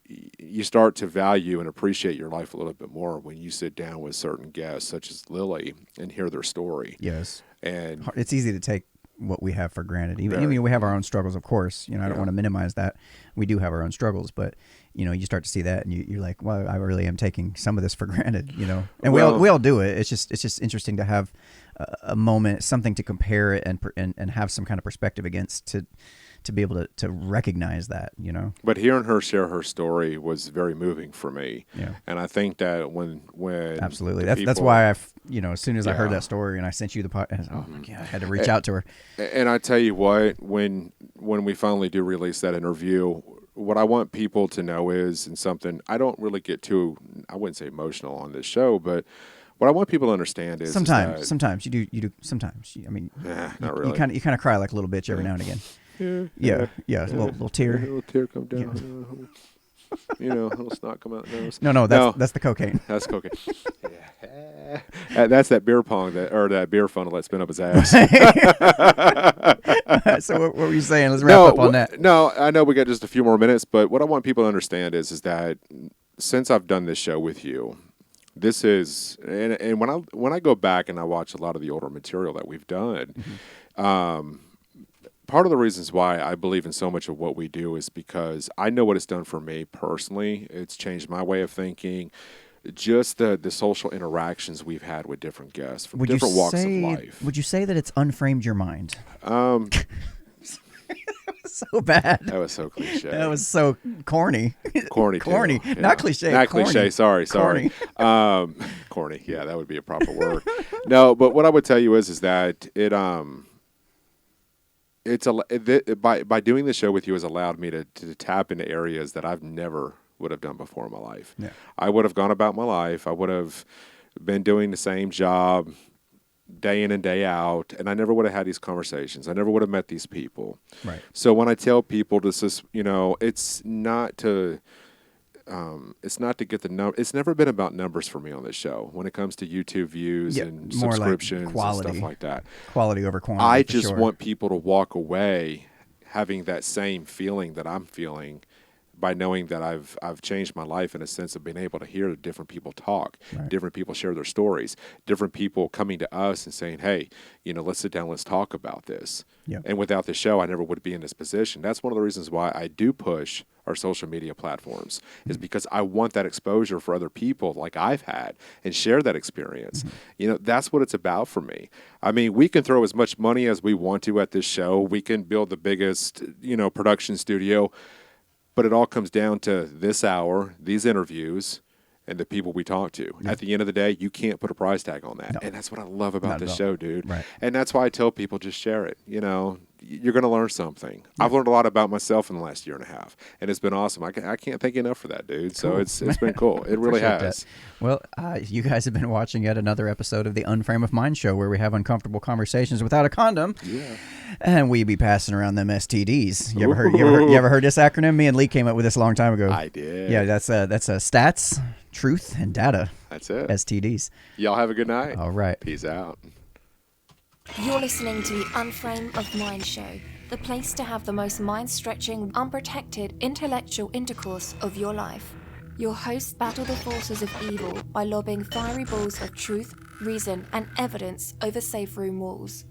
you start to value and appreciate your life a little bit more when you sit down with certain guests, such as Lily, and hear their story. Yes. And it's easy to take what we have for granted. Even we have our own struggles, of course. I don't want to minimize that. We do have our own struggles, but you start to see that, and you're like, well, I really am taking some of this for granted, And we all do it. It's just interesting to have a moment, something to compare it and have some kind of perspective against, to be able to recognize that, you know. But hearing her share her story was very moving for me. Yeah. And I think that when absolutely, that's why as soon as I heard that story and I sent you the podcast, oh my God, I had to reach out to her. And I tell you what, when we finally do release that interview, what I want people to know is, and something I don't really get too, I wouldn't say emotional on this show, but what I want people to understand is sometimes you do. Sometimes, I mean, not really. You kind of cry like a little bitch every now and again. Yeah. A little tear. A little tear come down. Yeah. A little snot come out the nose. No, that's the cocaine. That's cocaine. That's that beer pong that beer funnel that's been up his ass. So what were you saying? Let's wrap up on that. No, I know we got just a few more minutes, but what I want people to understand is that since I've done this show with you, this is, and when I go back and I watch a lot of the older material that we've done, part of the reasons why I believe in so much of what we do is because I know what it's done for me personally. It's changed my way of thinking. Just the social interactions we've had with different guests from different walks of life. Would you say that it's unframed your mind? So bad. That was so cliche. That was so corny. Corny. Yeah. Not cliche. Not corny. cliche. Sorry. Corny. Yeah, that would be a proper word. No, but what I would tell you is that by doing the show with you has allowed me to tap into areas that I've never would have done before in my life. Yeah. I would have gone about my life. I would have been doing the same job day in and day out, and I never would have had these conversations. I never would have met these people. Right. So when I tell people this is, it's not to get the number. It's never been about numbers for me on this show when it comes to YouTube views and subscriptions and stuff like that. Quality over quantity. I just want people to walk away having that same feeling that I'm feeling by knowing that I've changed my life in a sense of being able to hear different people talk, different people share their stories, different people coming to us and saying, hey, let's sit down, let's talk about this. Yep. And without the show, I never would be in this position. That's one of the reasons why I do push our social media platforms is because I want that exposure for other people like I've had and share that experience. That's what it's about for me. I mean, we can throw as much money as we want to at this show. We can build the biggest, production studio. But it all comes down to this hour, these interviews, and the people we talk to. Yeah. At the end of the day, you can't put a price tag on that. No. And that's what I love about this show, dude. Right. And that's why I tell people, just share it. You're going to learn something. Yeah. I've learned a lot about myself in the last year and a half, and it's been awesome. I can't thank you enough for that, dude. So it's been cool. It really has. That. Well, you guys have been watching yet another episode of the Unframe of Mind Show, where we have uncomfortable conversations without a condom. Yeah. And we be passing around them STDs. You ever heard this acronym? Me and Lee came up with this a long time ago. I did. Yeah, that's stats, truth, and data. That's it. STDs. Y'all have a good night. All right. Peace out. You're listening to the Unframe of Mind Show, the place to have the most mind-stretching, unprotected, intellectual intercourse of your life. Your hosts battle the forces of evil by lobbing fiery balls of truth, reason, and evidence over safe room walls.